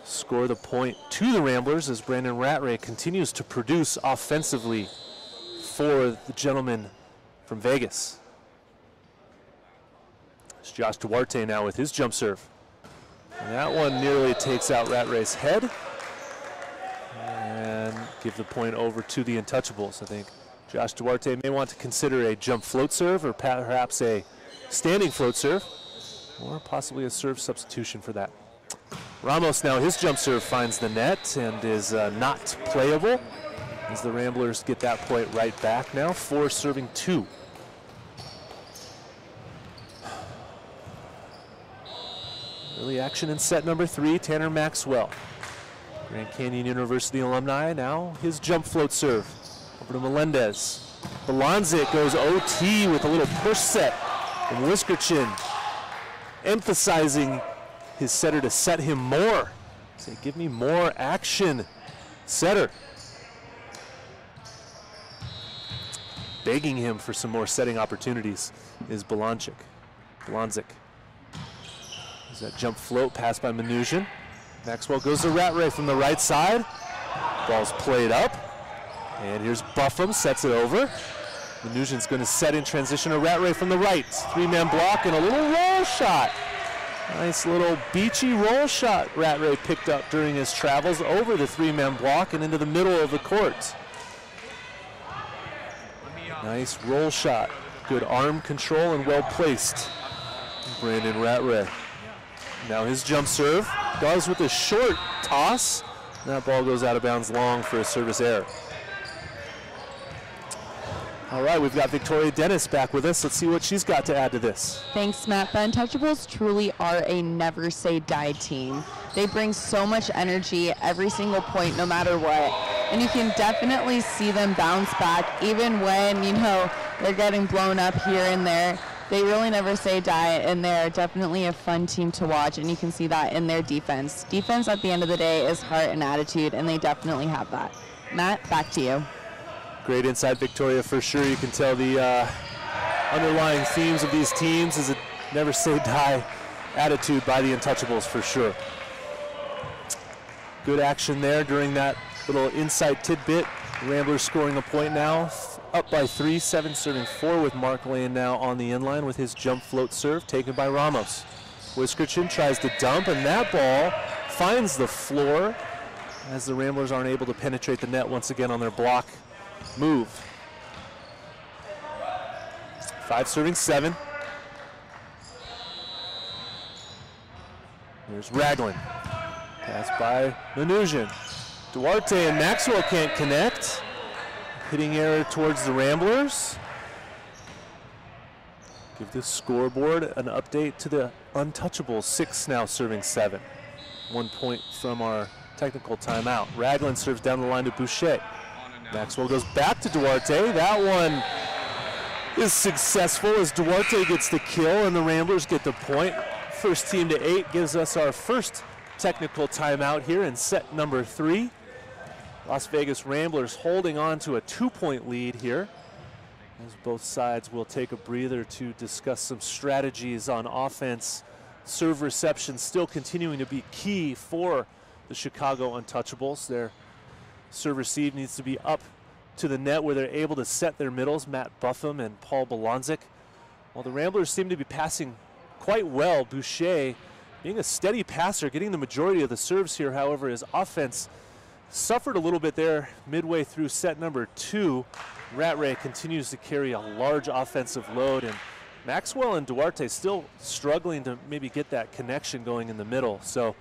Score the point to the Ramblers as Brandon Rattray continues to produce offensively for the gentleman from Vegas. It's Josh Duarte now with his jump serve. And that one nearly takes out Rattray's head. And give the point over to the Untouchables. I think Josh Duarte may want to consider a jump float serve, or perhaps a standing float serve, or possibly a serve substitution for that. Ramos now, his jump serve finds the net and is not playable, as the Ramblers get that point right back now. 4 serving 2. Early action in set number 3, Tanner Maxwell. Grand Canyon University alumni, now his jump float serve. Over to Melendez. Balanzic goes OT with a little push set. And Whiskerchin emphasizing his setter to set him more. Say, give me more action, setter. Begging him for some more setting opportunities is Balanzic. There's that jump float pass by Mnuchin. Maxwell goes to Rattray from the right side. Ball's played up. And here's Buffum, sets it over. Mnuchin's going to set in transition to Rattray from the right. 3-man block and a little roll shot. Nice little beachy roll shot Rattray picked up during his travels over the 3-man block and into the middle of the court. Nice roll shot. Good arm control and well placed. Brandon Rattray. Now his jump serve does with a short toss. That ball goes out of bounds long for a service error. All right, we've got Victoria Dennis back with us. Let's see what she's got to add to this. Thanks, Matt. The Untouchables truly are a never say die team. They bring so much energy every single point, no matter what. And you can definitely see them bounce back, even when, you know, they're getting blown up here and there. They really never say die, and they're definitely a fun team to watch, and you can see that in their defense. Defense, at the end of the day, is heart and attitude, and they definitely have that. Matt, back to you. Great insight, Victoria, for sure. You can tell the underlying themes of these teams is a never say die attitude by the Untouchables, for sure. Good action there during that little insight tidbit. Ramblers scoring a point now, up by 3, 7 serving 4, with Mark laying now on the inline with his jump float serve taken by Ramos. Whiskerchin tries to dump, and that ball finds the floor as the Ramblers aren't able to penetrate the net once again on their block move. 5 serving 7. Here's Raglan. Pass by Manoujian. Duarte and Maxwell can't connect. Hitting error towards the Ramblers. Give the scoreboard an update to the Untouchables. 6 now serving 7. 1 point from our technical timeout. Raglan serves down the line to Boucher. Maxwell goes back to Duarte. That one is successful as Duarte gets the kill and the Ramblers get the point. First team to 8 gives us our first technical timeout here in set number 3. Las Vegas Ramblers holding on to a 2-point lead here, as both sides will take a breather to discuss some strategies on offense. Serve reception still continuing to be key for the Chicago Untouchables. Their serve receive needs to be up to the net where they're able to set their middles, Matt Buffum and Paul Bolonzik. While the Ramblers seem to be passing quite well, Boucher being a steady passer, getting the majority of the serves here. However, his offense suffered a little bit there midway through set number 2. Rattray continues to carry a large offensive load, and Maxwell and Duarte still struggling to maybe get that connection going in the middle. So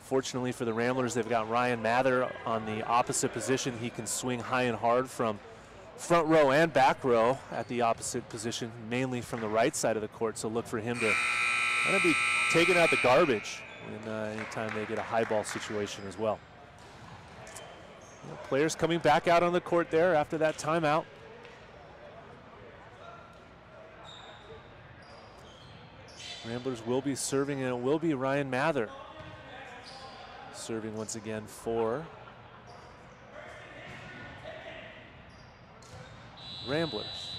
fortunately for the Ramblers, they've got Ryan Mather on the opposite position. He can swing high and hard from front row and back row at the opposite position, mainly from the right side of the court. So look for him to kind of be taking out the garbage anytime they get a high ball situation as well. Players coming back out on the court there after that timeout. Ramblers will be serving, and it will be Ryan Mather serving once again for Ramblers.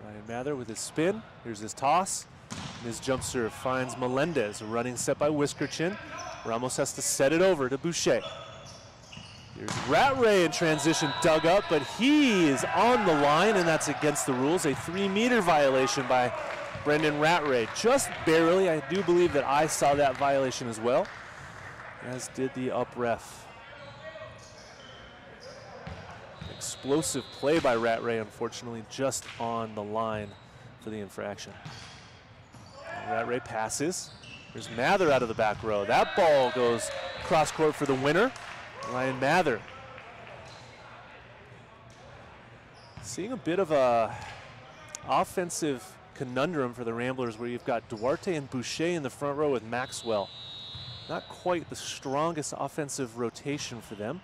Ryan Mather with his spin. Here's his toss. And his jump serve finds Melendez. A running set by Whiskerchin. Ramos has to set it over to Boucher. Here's Rattray in transition, dug up, but he is on the line, and that's against the rules. A 3-meter violation by Brendan Rattray. Just barely. I do believe that I saw that violation as well, as did the up ref. Explosive play by Rattray, unfortunately, just on the line for the infraction. Rattray passes. There's Mather out of the back row. That ball goes cross court for the winner, Ryan Mather. Seeing a bit of a offensive conundrum for the Ramblers, where you've got Duarte and Boucher in the front row with Maxwell. Not quite the strongest offensive rotation for them.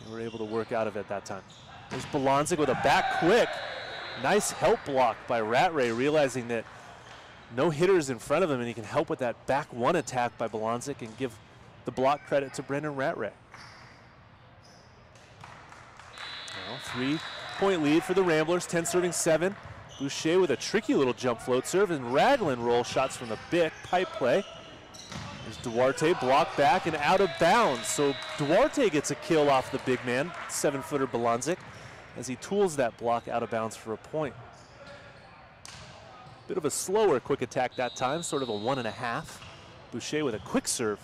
They were able to work out of it that time. There's Bolonzik with a back quick. Nice help block by Rattray, realizing that no hitters in front of him, and he can help with that back one attack by Bolonzik and give the block credit to Brendan Rattray. Well, 3-point lead for the Ramblers, 10 serving 7. Boucher with a tricky little jump float serve, and Raglan roll shots from the Bic, pipe play. There's Duarte, blocked back and out of bounds. So Duarte gets a kill off the big man, 7-footer Bolonzik, as he tools that block out of bounds for a point. Bit of a slower quick attack that time, sort of a 1.5. Boucher with a quick serve.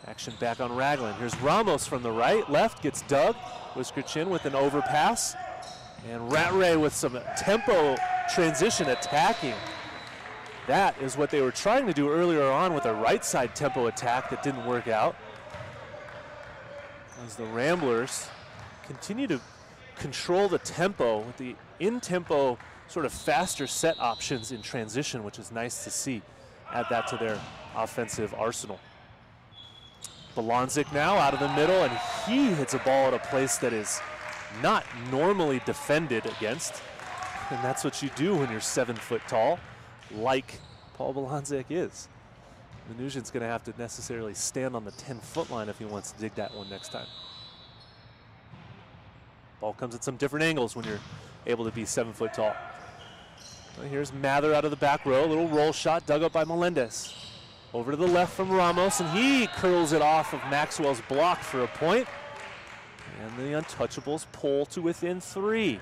Action back on Raglan. Here's Ramos from the right, left, gets dug. Whiskerchin with an overpass. And Rattray with some tempo transition attacking. That is what they were trying to do earlier on with a right side tempo attack that didn't work out. As the Ramblers continue to control the tempo with the in-tempo sort of faster set options in transition, which is nice to see. Add that to their offensive arsenal. Bolonzik now out of the middle, and he hits a ball at a place that is not normally defended against. And that's what you do when you're 7 foot tall, like Paul Bolonzik is. Mnuchin's going to have to necessarily stand on the 10-foot line if he wants to dig that one next time. Ball comes at some different angles when you're able to be 7 foot tall. Well, here's Mather out of the back row, a little roll shot dug up by Melendez. Over to the left from Ramos, and he curls it off of Maxwell's block for a point. And the Untouchables pull to within 3.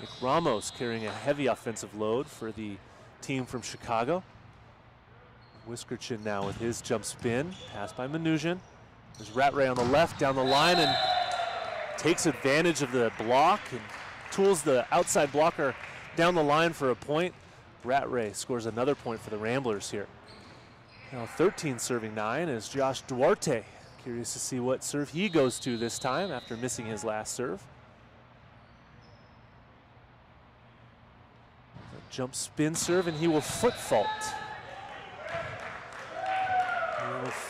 Nick Ramos carrying a heavy offensive load for the team from Chicago. Whiskerchin now with his jump spin, passed by Mnuchin. There's Rattray on the left, down the line, and takes advantage of the block and tools the outside blocker down the line for a point. Rattray scores another point for the Ramblers here. Now 13 serving 9 is Josh Duarte. Curious to see what serve he goes to this time after missing his last serve. A jump spin serve, and he will foot fault.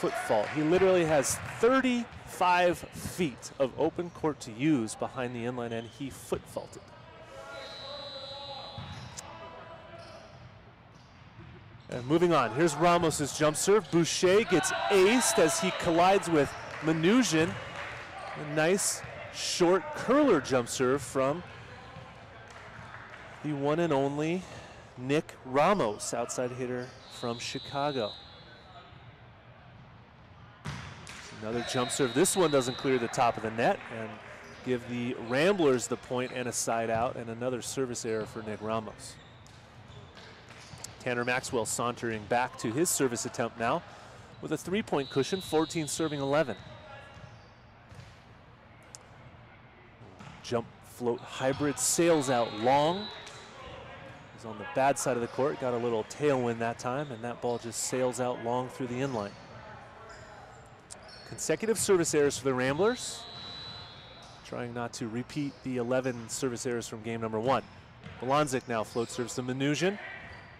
Foot fault. He literally has 35 feet of open court to use behind the inline, and he foot faulted. And moving on, here's Ramos's jump serve. Boucher gets aced as he collides with Mnuchin. A nice short curler jump serve from the one and only Nick Ramos, outside hitter from Chicago. Another jump serve. This one doesn't clear the top of the net and give the Ramblers the point and a side out, and another service error for Nick Ramos. Tanner Maxwell sauntering back to his service attempt now with a 3-point cushion, 14 serving 11. Jump float hybrid sails out long. He's on the bad side of the court, got a little tailwind that time, and that ball just sails out long through the inline. Consecutive service errors for the Ramblers, trying not to repeat the 11 service errors from game number 1. Bolonzik now float serves to Mnuchin.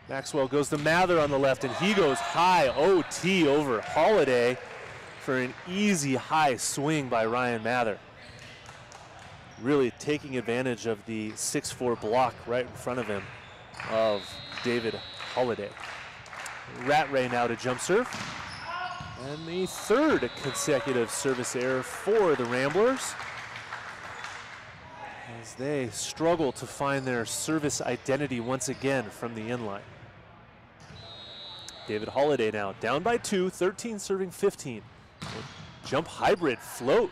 Maxwell goes to Mather on the left, and he goes high OT over Holiday for an easy high swing by Ryan Mather. Really taking advantage of the 6'4" block right in front of him of David Holiday. Rattray now to jump serve. And the third consecutive service error for the Ramblers as they struggle to find their service identity once again from the inline. David Holiday now down by 2, 13 serving 15. Jump hybrid float.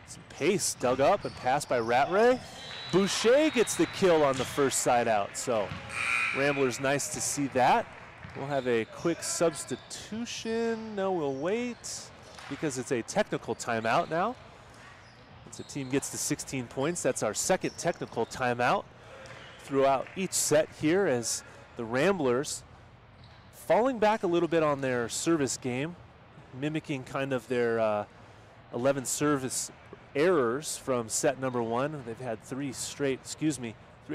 Some pace dug up and passed by Rattray. Boucher gets the kill on the first side out. So Ramblers, nice to see that. We'll have a quick substitution. No, we'll wait because it's a technical timeout now. Once a team gets to 16 points, that's our second technical timeout throughout each set here, as the Ramblers falling back a little bit on their service game, mimicking kind of their 11 service errors from set number 1. They've had 3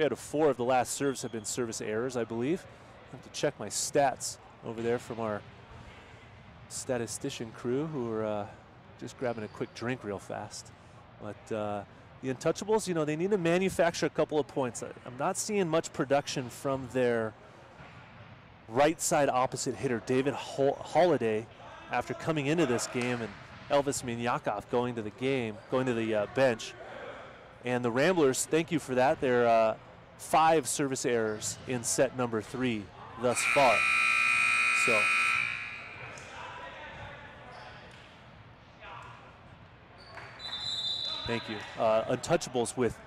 out of 4 of the last serves have been service errors, I believe. I have to check my stats over there from our statistician crew, who are just grabbing a quick drink real fast. But the Untouchables, you know, they need to manufacture a couple of points. I'm not seeing much production from their right side opposite hitter, David Holiday, after coming into this game, and Elvis Minyakov going to the bench. And the Ramblers, thank you for that. They're 5 service errors in set number 3 thus far. So thank you. Untouchables with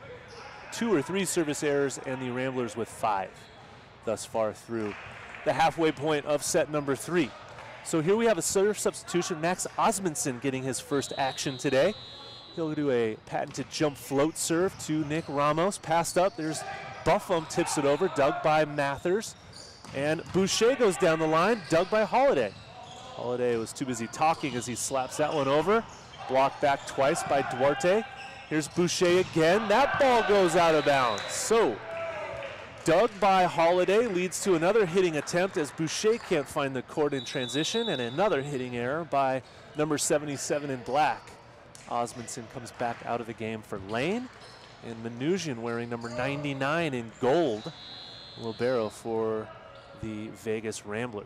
2 or 3 service errors, and the Ramblers with 5 thus far through the halfway point of set number 3. So here we have a serve substitution. Max Osmundson getting his first action today. He'll do a patented jump float serve to Nick Ramos. Passed up, there's Buffum, tips it over, dug by Mathers. And Boucher goes down the line, dug by Holiday. Holiday was too busy talking as he slaps that one over. Blocked back twice by Duarte. Here's Boucher again. That ball goes out of bounds. So, dug by Holiday leads to another hitting attempt as Boucher can't find the court in transition, and another hitting error by number 77 in black. Osmondson comes back out of the game for Lane, and Mnuchin wearing number 99 in gold. Libero for the Vegas Ramblers.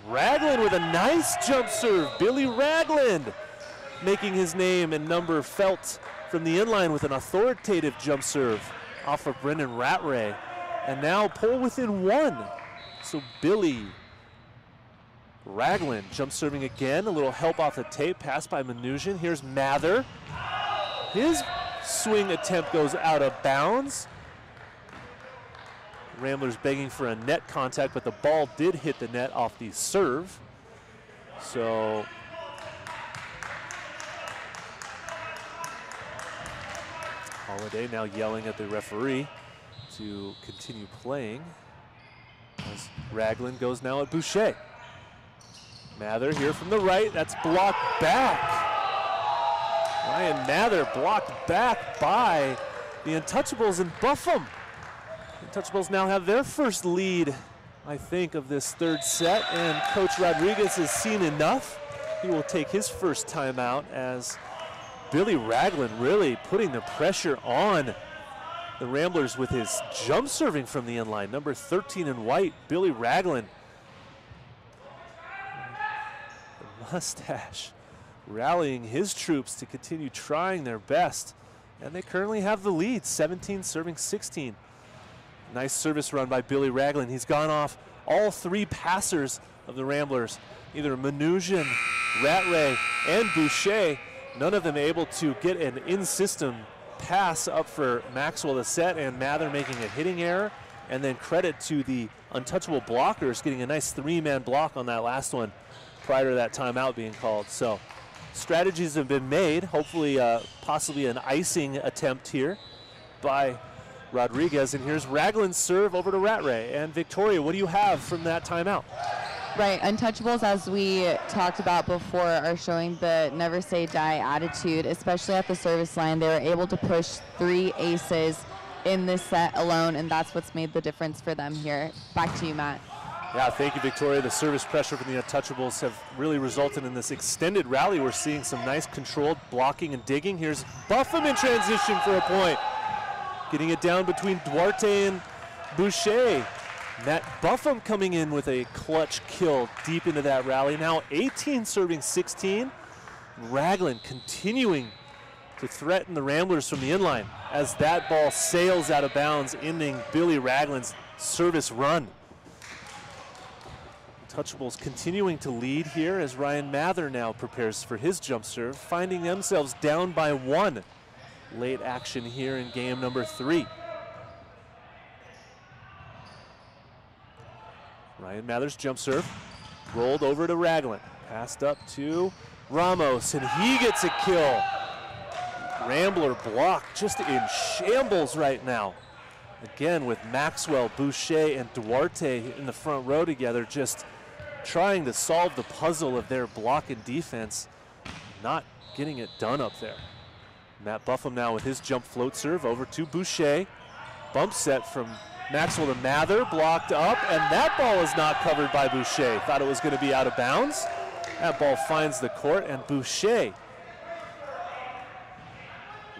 Ragland with a nice jump serve. Billy Ragland making his name and number felt from the inline with an authoritative jump serve off of Brendan Rattray. And now pull within one. So Billy Ragland jump serving again. A little help off the tape, pass by Mnuchin. Here's Mather. His swing attempt goes out of bounds. Ramblers begging for a net contact, but the ball did hit the net off the serve. So Holiday now yelling at the referee to continue playing as Ragland goes now at Boucher. Mather here from the right, that's blocked back. Ryan Mather blocked back by the Untouchables and Buffum. Untouchables now have their first lead, I think, of this third set, and Coach Rodriguez has seen enough. He will take his first timeout as Billy Ragland really putting the pressure on the Ramblers with his jump serving from the inline. Number 13 in white, Billy Ragland. The mustache rallying his troops to continue trying their best. And they currently have the lead, 17 serving 16. Nice service run by Billy Ragland. He's gone off all three passers of the Ramblers, either Mnuchin, Rattray, and Boucher. None of them able to get an in-system pass up for Maxwell to set, and Mather making a hitting error. And then credit to the Untouchable blockers getting a nice three-man block on that last one prior to that timeout being called. So strategies have been made, hopefully possibly an icing attempt here by Rodriguez. And here's Ragland's serve over to Rattray. And Victoria, what do you have from that timeout? Right, Untouchables, as we talked about before, are showing the never say die attitude, especially at the service line. They were able to push 3 aces in this set alone, and that's what's made the difference for them here. Back to you, Matt. Yeah, thank you, Victoria. The service pressure from the Untouchables have really resulted in this extended rally. We're seeing some nice controlled blocking and digging. Here's Buffum in transition for a point. Getting it down between Duarte and Boucher. Matt Buffum coming in with a clutch kill deep into that rally. Now 18 serving 16. Ragland continuing to threaten the Ramblers from the inline as that ball sails out of bounds, ending Billy Ragland's service run. Untouchables continuing to lead here as Ryan Mather now prepares for his jump serve, finding themselves down by 1. Late action here in game number 3. Ryan Mather's jump serve, rolled over to Ragland. Passed up to Ramos, and he gets a kill. Rambler block just in shambles right now. Again, with Maxwell, Boucher, and Duarte in the front row together, just trying to solve the puzzle of their block and defense, not getting it done up there. Matt Buffum now with his jump float serve over to Boucher. Bump set from Maxwell to Mather, blocked up, and that ball is not covered by Boucher. Thought it was going to be out of bounds. That ball finds the court, and Boucher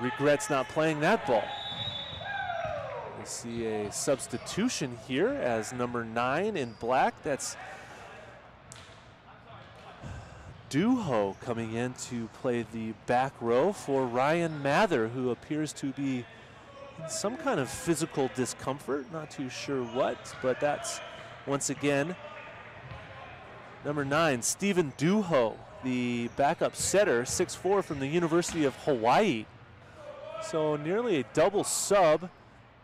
regrets not playing that ball. We see a substitution here as number 9 in black. That's Duho coming in to play the back row for Ryan Mather, who appears to be in some kind of physical discomfort. Not too sure what, but that's once again number 9, Stephen Duho, the backup setter, 6'4", from the University of Hawaii. So nearly a double sub.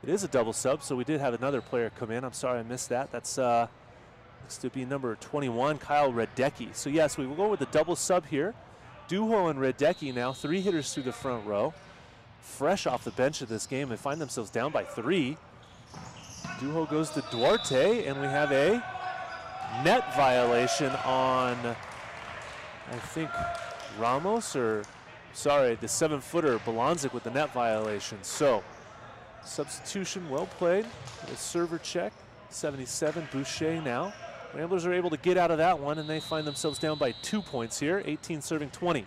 It is a double sub, so we did have another player come in. I'm sorry I missed that. That's looks to be number 21, Kyle Radecki. So yes, we will go with the double sub here. Duho and Radecki now, 3 hitters through the front row. Fresh off the bench of this game and find themselves down by 3. Duho goes to Duarte, and we have a net violation on, I think, Ramos, or sorry, the 7-footer, Bolonzik with the net violation. So, substitution, well played. A server check, 77, Boucher now. Ramblers are able to get out of that one, and they find themselves down by 2 points here, 18 serving 20.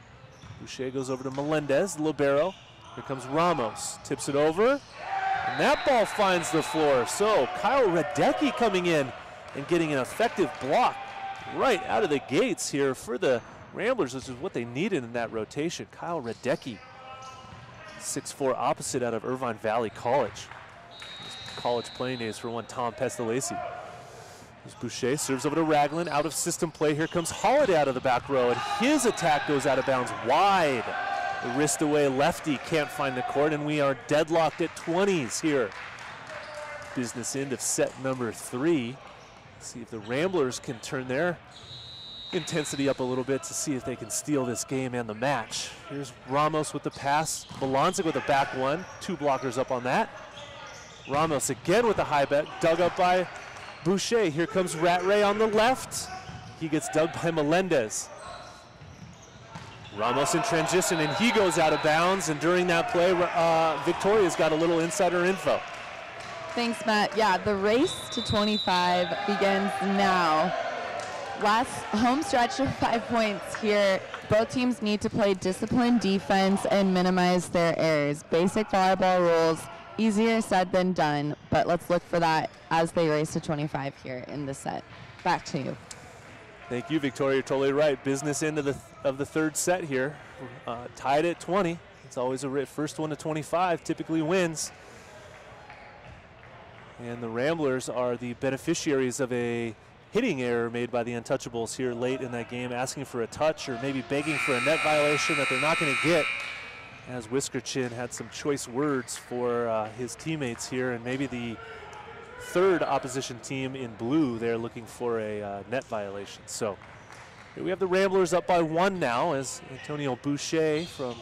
Boucher goes over to Melendez, Libero. Here comes Ramos, tips it over, and that ball finds the floor. So Kyle Radecki coming in and getting an effective block right out of the gates here for the Ramblers, which is what they needed in that rotation. Kyle Radecki, 6'4", opposite out of Irvine Valley College. College playing days for one Tom Pestalacci. As Boucher serves over to Ragland, out of system play. Here comes Holiday out of the back row, and his attack goes out of bounds wide. The wrist away lefty can't find the court, and we are deadlocked at 20s here. Business end of set number 3. Let's see if the Ramblers can turn their intensity up a little bit to see if they can steal this game and the match. Here's Ramos with the pass. Bolonzik with the back one. 2 blockers up on that. Ramos again with the high bet, dug up by Boucher. Here comes Rattray on the left. He gets dug by Melendez. Ramos in transition, and he goes out of bounds. And during that play, Victoria's got a little insider info. Thanks, Matt. Yeah, the race to 25 begins now. Last home stretch of 5 points here. Both teams need to play disciplined defense and minimize their errors. Basic volleyball rules, easier said than done, but let's look for that as they race to 25 here in the set. Back to you. Thank you, Victoria. You're totally right. Business end of the third set here. Tied at 20. It's always a first one to 25 typically wins. And the Ramblers are the beneficiaries of a hitting error made by the Untouchables here late in that game, asking for a touch or maybe begging for a net violation that they're not going to get, as Whiskerchin had some choice words for his teammates here, and maybe the third opposition team in blue, they're looking for a net violation. So here we have the Ramblers up by 1 now, as Antonio Boucher from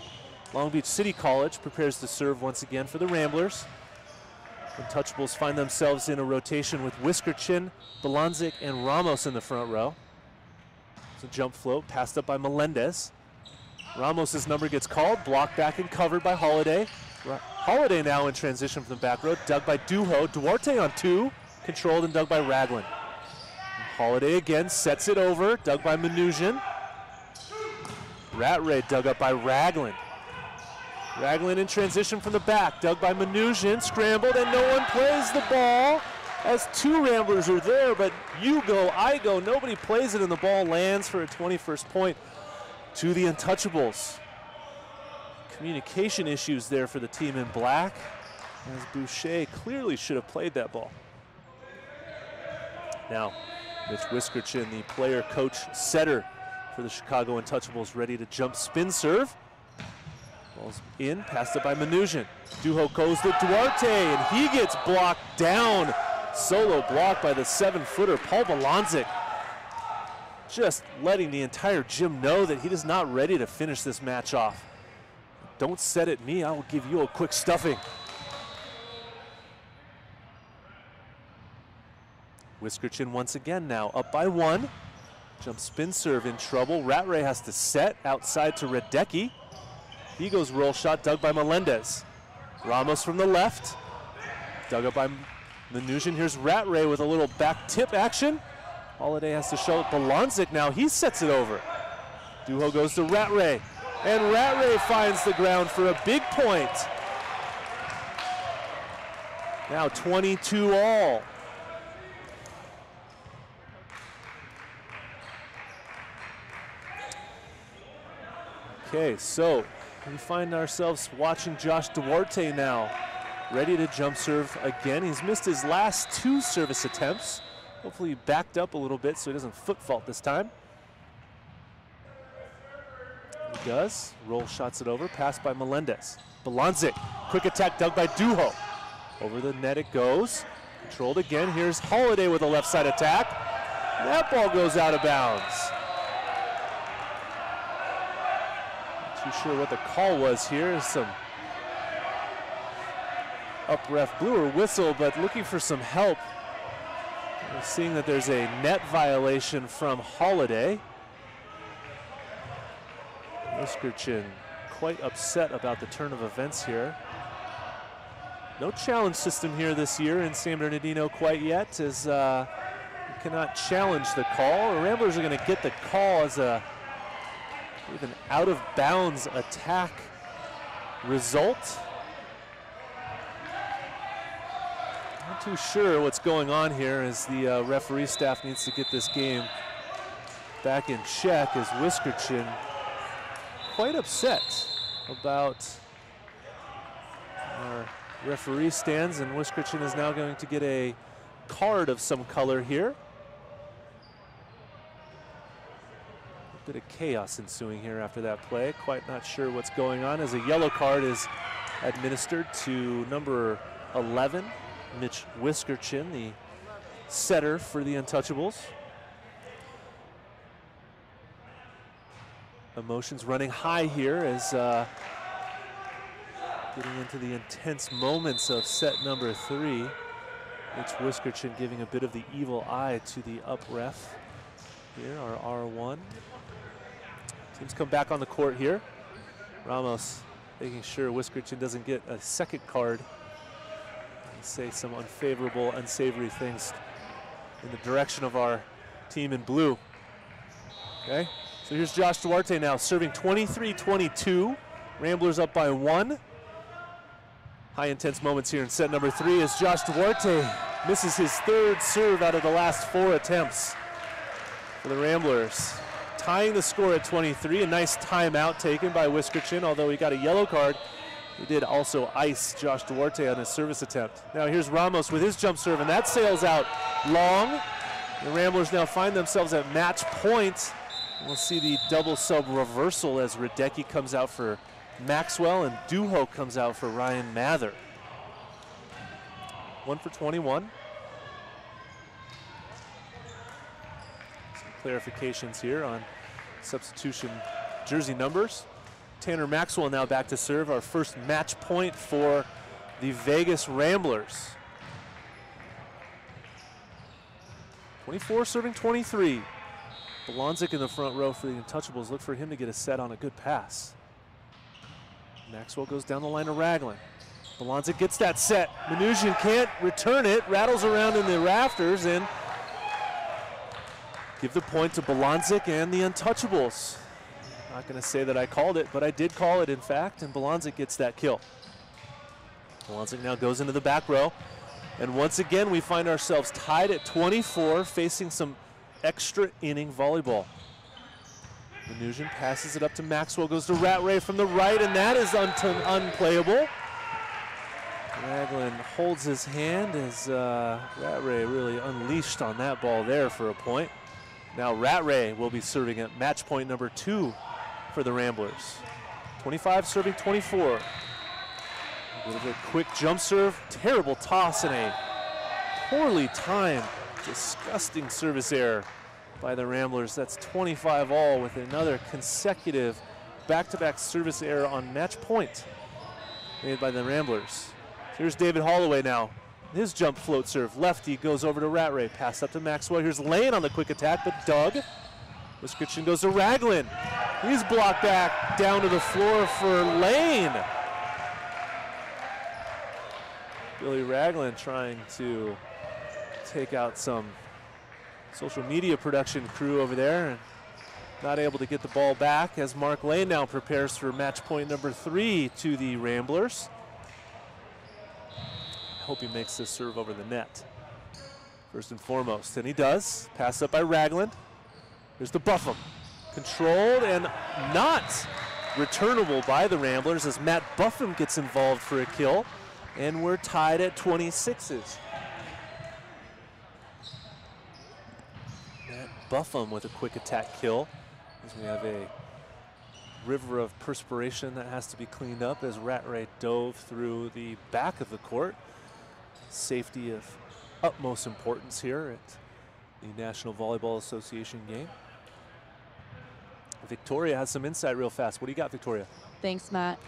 Long Beach City College prepares to serve once again for the Ramblers. Untouchables find themselves in a rotation with Whiskerchin, Bolonzik, and Ramos in the front row. It's a jump float, passed up by Melendez. Ramos's number gets called, blocked back and covered by Holiday. Holiday now in transition from the back row, dug by Duho. Duarte on 2, controlled and dug by Ragland. Holiday again, sets it over, dug by Mnuchin. Rattray dug up by Ragland. Ragland in transition from the back, dug by Mnuchin, scrambled, and no one plays the ball as 2 Ramblers are there, but you go, I go, nobody plays it, and the ball lands for a 21st point to the Untouchables. Communication issues there for the team in black, as Boucher clearly should have played that ball. Now, Mitch Whiskerchin, the player, coach, setter for the Chicago Untouchables, ready to jump spin serve. Ball's in, passed up by Mnuchin. Duho goes to Duarte, and he gets blocked down. Solo block by the 7-footer, Paul Bolonzik. Just letting the entire gym know that he is not ready to finish this match off. Don't set at me, I will give you a quick stuffing. Whiskerchin once again now, up by 1. Jump spin serve in trouble. Rattray has to set outside to Radecki. He goes roll shot, dug by Melendez. Ramos from the left, dug up by Mnuchin. Here's Rattray with a little back tip action. Holiday has to show Bolonzik now. He sets it over. Duho goes to Rattray, and Rattray finds the ground for a big point. Now 22 all. Okay, so we find ourselves watching Josh Duarte now, ready to jump serve again. He's missed his last 2 service attempts. Hopefully he backed up a little bit so he doesn't foot fault this time. He does. Roll shots it over, passed by Melendez. Bolonzik, quick attack dug by Duho. Over the net it goes. Controlled again. Here's Holiday with a left side attack. That ball goes out of bounds. Not too sure what the call was here. Some up ref blew or whistle, but looking for some help. We're seeing that there's a net violation from Holiday. Whiskerchin quite upset about the turn of events here. No challenge system here this year in San Bernardino quite yet, as we cannot challenge the call. The Ramblers are going to get the call as a even out of bounds attack result. Not too sure what's going on here, as the referee staff needs to get this game back in check, as Whiskerchin quite upset about our referee stands, and Whiskerchin is now going to get a card of some color here. A bit of chaos ensuing here after that play. Quite not sure what's going on, as a yellow card is administered to number 11, Mitch Whiskerchin, the setter for the Untouchables. Emotions running high here, as getting into the intense moments of set number 3. Mitch Whiskerchin giving a bit of the evil eye to the up ref here, our R1. Teams come back on the court here. Ramos making sure Whiskerchin doesn't get a second card and say some unfavorable, unsavory things in the direction of our team in blue. Okay, so here's Josh Duarte now serving 23-22. Ramblers up by 1. High intense moments here in set number 3 as Josh Duarte misses his 3rd serve out of the last 4 attempts for the Ramblers. Tying the score at 23, a nice timeout taken by Whiskerchin, although he got a yellow card. He did also ice Josh Duarte on his service attempt. Now here's Ramos with his jump serve, and that sails out long. The Ramblers now find themselves at match point. We'll see the double sub reversal as Radecki comes out for Maxwell and Duho comes out for Ryan Mather. 1 for 21. Some clarifications here on substitution jersey numbers. Tanner Maxwell now back to serve, our first match point for the Vegas Ramblers. 24 serving 23. Bolonzik in the front row for the Untouchables. Look for him to get a set on a good pass. Maxwell goes down the line to Ragland. Bolonzik gets that set. Minusian can't return it, rattles around in the rafters, and give the point to Bolonzik and the Untouchables. Not going to say that I called it, but I did call it, in fact, and Bolonzik gets that kill. Bolonzik now goes into the back row, and once again we find ourselves tied at 24, facing some extra inning volleyball. Minusian passes it up to Maxwell, goes to Rattray from the right, and that is unplayable. Ragland holds his hand as Rattray really unleashed on that ball there for a point. Now Rattray will be serving at match point number 2 for the Ramblers. 25 serving 24. A bit of a quick jump serve, terrible toss, and a poorly timed, disgusting service error by the Ramblers. That's 25 all with another consecutive back-to-back service error on match point made by the Ramblers. Here's David Holloway now. His jump float serve. Lefty goes over to Rattray. Pass up to Maxwell. Here's Lane on the quick attack, but Doug. Whiskerchin goes to Ragland. He's blocked back down to the floor for Lane. Billy Ragland trying to take out some social media production crew over there, and not able to get the ball back as Mark Lane now prepares for match point number 3 to the Ramblers. I hope he makes this serve over the net first and foremost, and he does. Pass up by Ragland. Here's the Buffum. Controlled and not returnable by the Ramblers as Matt Buffum gets involved for a kill, and we're tied at 26s. Buffum with a quick attack kill, as we have a river of perspiration that has to be cleaned up as Rattray dove through the back of the court. Safety of utmost importance here at the National Volleyball Association game. Victoria has some insight real fast. What do you got, Victoria? Thanks, Matt.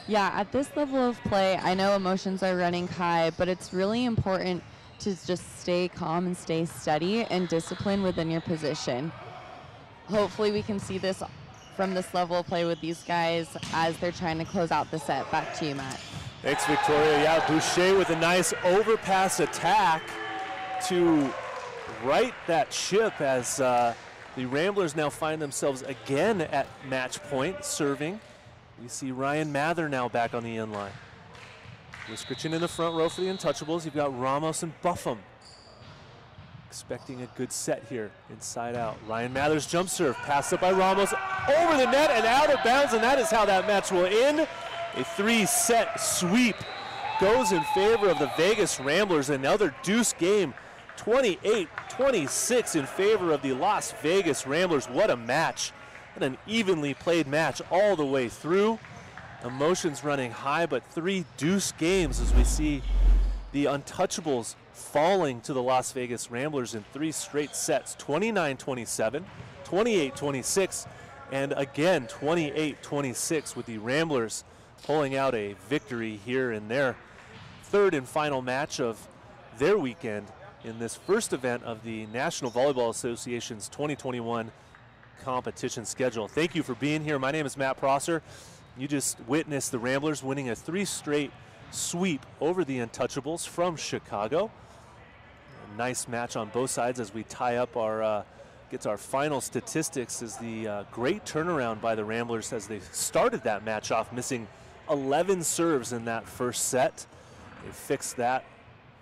Yeah, at this level of play, I know emotions are running high, but it's really important to just stay calm and stay steady and disciplined within your position. Hopefully we can see this from this level of play with these guys as they're trying to close out the set. Back to you, Matt. Thanks, Victoria. Yeah, Boucher with a nice overpass attack to right that ship as the Ramblers now find themselves again at match point serving. We see Ryan Mather now back on the end line. Wiskrichin in the front row for the Untouchables. You've got Ramos and Buffum. Expecting a good set here, inside out. Ryan Mather's jump serve, passed up by Ramos, over the net and out of bounds, and that is how that match will end. A 3-set sweep goes in favor of the Vegas Ramblers. Another deuce game, 28-26 in favor of the Las Vegas Ramblers. What a match, and an evenly played match all the way through. Emotions running high, but 3 deuce games as we see the Untouchables falling to the Las Vegas Ramblers in 3 straight sets, 29-27, 28-26, and again 28-26 with the Ramblers pulling out a victory here in their 3rd and final match of their weekend in this first event of the National Volleyball Association's 2021 competition schedule. Thank you for being here. My name is Matt Prosser. You just witnessed the Ramblers winning a 3 straight sweep over the Untouchables from Chicago. A nice match on both sides as we tie up our gets our final statistics as the great turnaround by the Ramblers as they started that match off missing 11 serves in that first set. They fixed that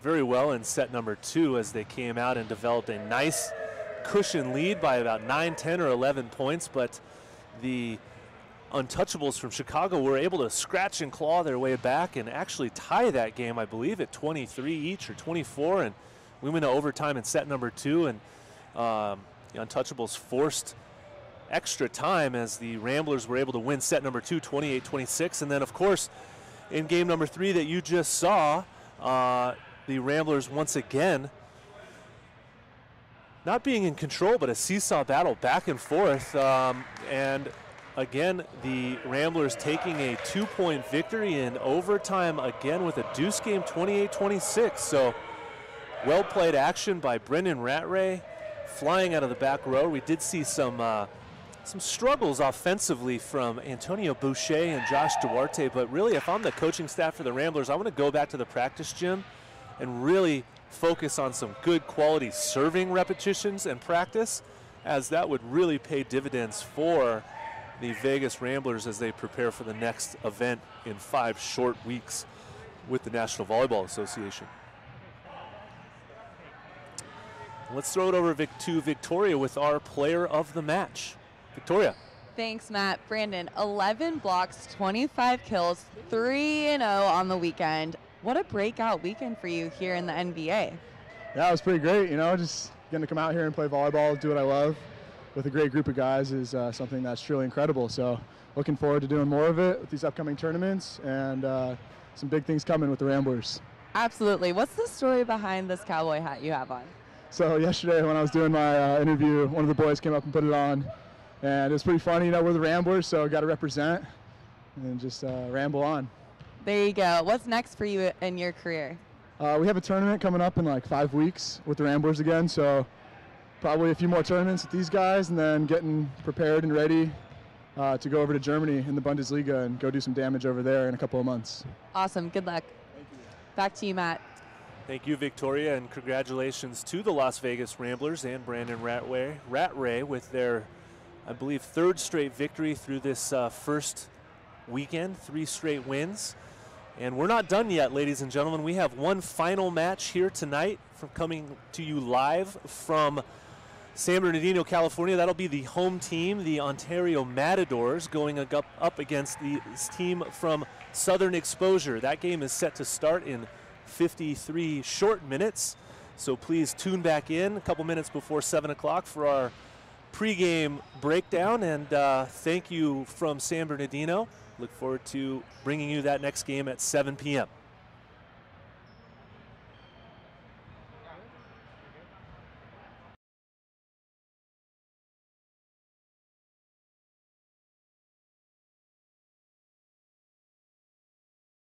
very well in set number 2 as they came out and developed a nice cushion lead by about 9, 10, or 11 points, but the Untouchables from Chicago were able to scratch and claw their way back and actually tie that game, I believe, at 23 each or 24, and we went to overtime in set number 2, and the Untouchables forced extra time as the Ramblers were able to win set number 2, 28-26, and then, of course, in game number 3 that you just saw, the Ramblers once again not being in control, but a seesaw battle back and forth, and again, the Ramblers taking a 2-point victory in overtime again with a deuce game, 28-26. So well-played action by Brendan Rattray, flying out of the back row. We did see some struggles offensively from Antonio Boucher and Josh Duarte, but really, if I'm the coaching staff for the Ramblers, I want to go back to the practice gym and really focus on some good quality serving repetitions and practice, as that would really pay dividends for the Vegas Ramblers as they prepare for the next event in 5 short weeks with the National Volleyball Association. Let's throw it over to Victoria with our player of the match. Victoria. Thanks, Matt. Brandon, 11 blocks, 25 kills, 3-0 on the weekend. What a breakout weekend for you here in the NBA. Yeah, it was pretty great. You know, just getting to come out here and play volleyball, do what I love with a great group of guys is something that's truly incredible. So looking forward to doing more of it with these upcoming tournaments, and some big things coming with the Ramblers. Absolutely. What's the story behind this cowboy hat you have on? So yesterday when I was doing my interview, one of the boys came up and put it on, and it was pretty funny. You know, we're the Ramblers, so got to represent and just ramble on. There you go. What's next for you in your career? We have a tournament coming up in like 5 weeks with the Ramblers again, so probably a few more tournaments with these guys, and then getting prepared and ready to go over to Germany in the Bundesliga and go do some damage over there in a couple of months. Awesome. Good luck. Thank you. Back to you, Matt. Thank you, Victoria, and congratulations to the Las Vegas Ramblers and Brandon Rattray with their, I believe, 3rd straight victory through this first weekend, 3 straight wins. And we're not done yet, ladies and gentlemen. We have one final match here tonight from coming to you live from San Bernardino, California. That'll be the home team, the Ontario Matadors, going up against the team from Southern Exposure. That game is set to start in 53 short minutes, so please tune back in a couple minutes before 7 o'clock for our pregame breakdown, and thank you from San Bernardino. Look forward to bringing you that next game at 7 p.m.